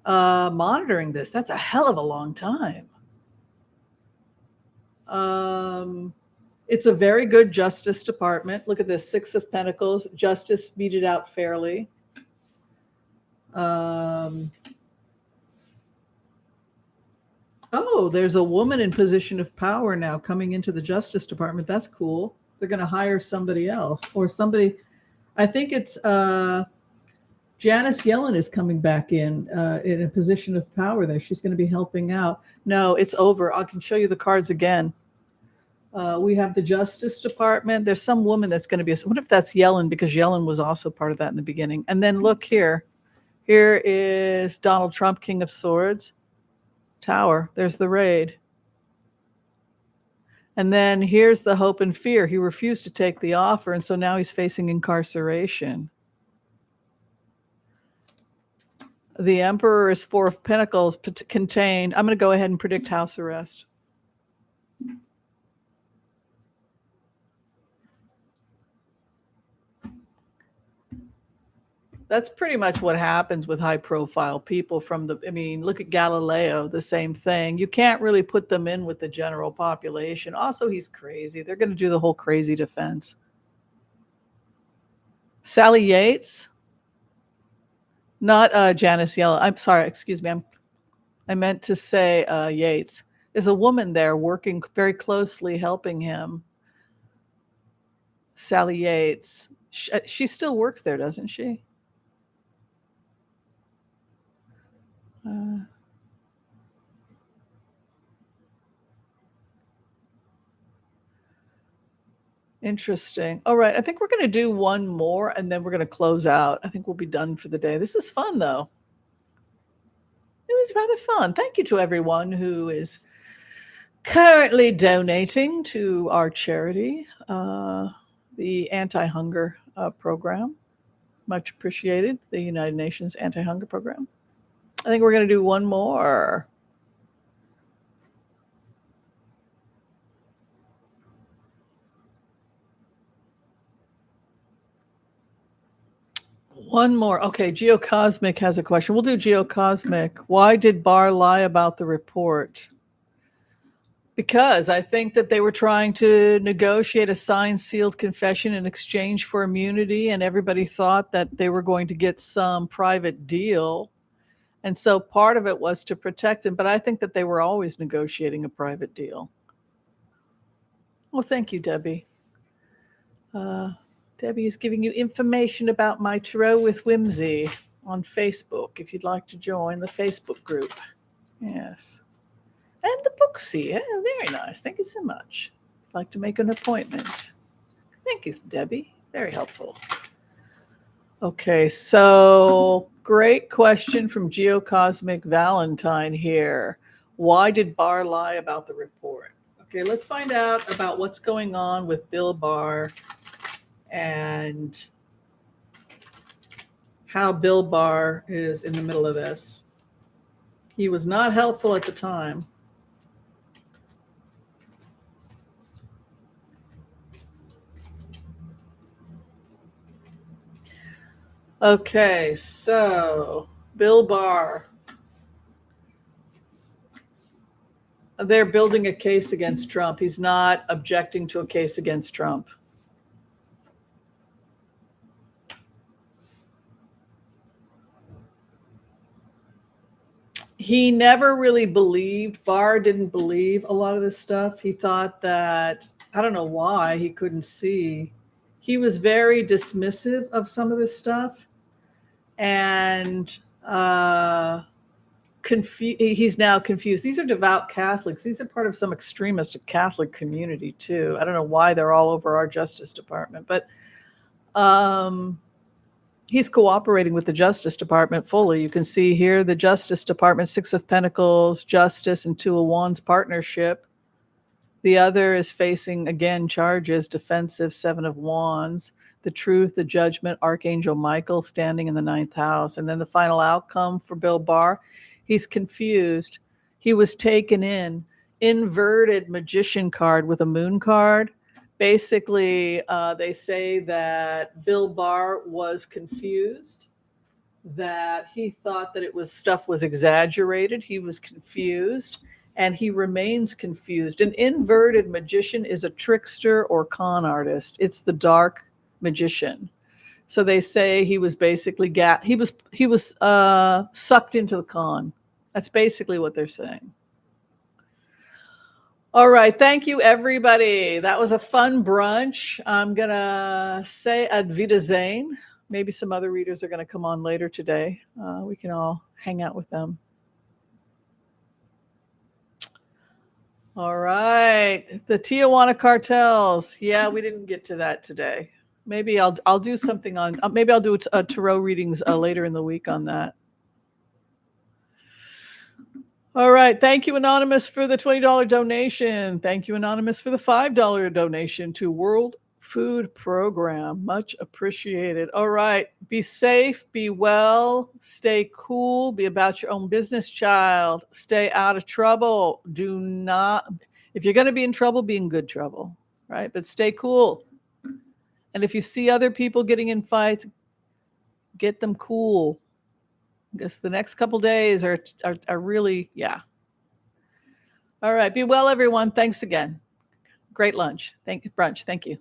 monitoring this. That's a hell of a long time. It's a very good Justice Department. Look at this, Six of Pentacles. Justice meted out fairly. Oh, there's a woman in position of power now coming into the Justice Department. That's cool. They're going to hire somebody else or somebody. I think it's Janice Yellen is coming back in a position of power there. She's going to be helping out. No, it's over. I can show you the cards again. We have the Justice Department. There's some woman that's going to be. What if that's Yellen? Because Yellen was also part of that in the beginning. And then look here. Here is Donald Trump, King of Swords. Tower. There's the raid. And then here's the hope and fear. He refused to take the offer, and so now he's facing incarceration. The Emperor is Four of Pentacles contained. I'm going to go ahead and predict house arrest. That's pretty much what happens with high profile people look at Galileo, the same thing. You can't really put them in with the general population. Also, he's crazy. They're going to do the whole crazy defense. Sally Yates, not Janice Yellen. I'm sorry, excuse me. I meant to say Yates. There's a woman there working very closely, helping him. Sally Yates. She still works there, doesn't she? Interesting. All right. I think we're going to do one more and then we're going to close out. I think we'll be done for the day. This is fun, though. It was rather fun. Thank you to everyone who is currently donating to our charity, the Anti-Hunger Program. Much appreciated. The United Nations Anti-Hunger Program. I think we're going to do one more. One more. Okay, Geocosmic has a question. We'll do Geocosmic. Why did Barr lie about the report? Because I think that they were trying to negotiate a signed, sealed confession in exchange for immunity, and everybody thought that they were going to get some private deal. And so part of it was to protect him, but I think that they were always negotiating a private deal. Well, thank you, Debbie. Debbie is giving you information about my Tarot with Whimsy on Facebook, if you'd like to join the Facebook group. Yes. And the Booksy. Yeah, very nice. Thank you so much. I'd like to make an appointment. Thank you, Debbie. Very helpful. Okay, so great question from Geocosmic Valentine here. Why did Barr lie about the report? Okay, let's find out about what's going on with Bill Barr and how Bill Barr is in the middle of this. He was not helpful at the time. Okay, so Bill Barr. They're building a case against Trump. He's not objecting to a case against Trump. He never really believed, Barr didn't believe a lot of this stuff. He thought that, I don't know why, he couldn't see. He was very dismissive of some of this stuff. And he's now confused. These are devout Catholics. These are part of some extremist Catholic community, too. I don't know why they're all over our Justice Department. But he's cooperating with the Justice Department fully. You can see here the Justice Department, Six of Pentacles, Justice, and Two of Wands partnership. The other is facing, again, charges, defensive, Seven of Wands, the Truth, the Judgment, Archangel Michael standing in the 9th house. And then the final outcome for Bill Barr, he's confused. He was taken in, inverted Magician card with a Moon card. Basically, they say that Bill Barr was confused, that he thought that stuff was exaggerated. He was confused. and he remains confused. An inverted magician is a trickster or con artist. It's the dark magician. So they say he was basically he was sucked into the con. That's basically what they're saying. All right, thank you everybody. That was a fun brunch. I'm gonna say ad Wiedersehen. Maybe some other readers are gonna come on later today. We can all hang out with them. All right, the Tijuana cartels. Yeah, we didn't get to that today. Maybe I'll do something on. Maybe I'll do a tarot readings later in the week on that. All right, thank you Anonymous for the $20 donation. Thank you Anonymous for the $5 donation to World Food Program. Much appreciated. All right, be safe, be well, stay cool, be about your own business, child. Stay out of trouble. Do not, if you're going to be in trouble, be in good trouble, right? But stay cool. And if you see other people getting in fights, get them cool. Because the next couple days are really, yeah. All right, be well, everyone. Thanks again. Great lunch. Brunch. Thank you.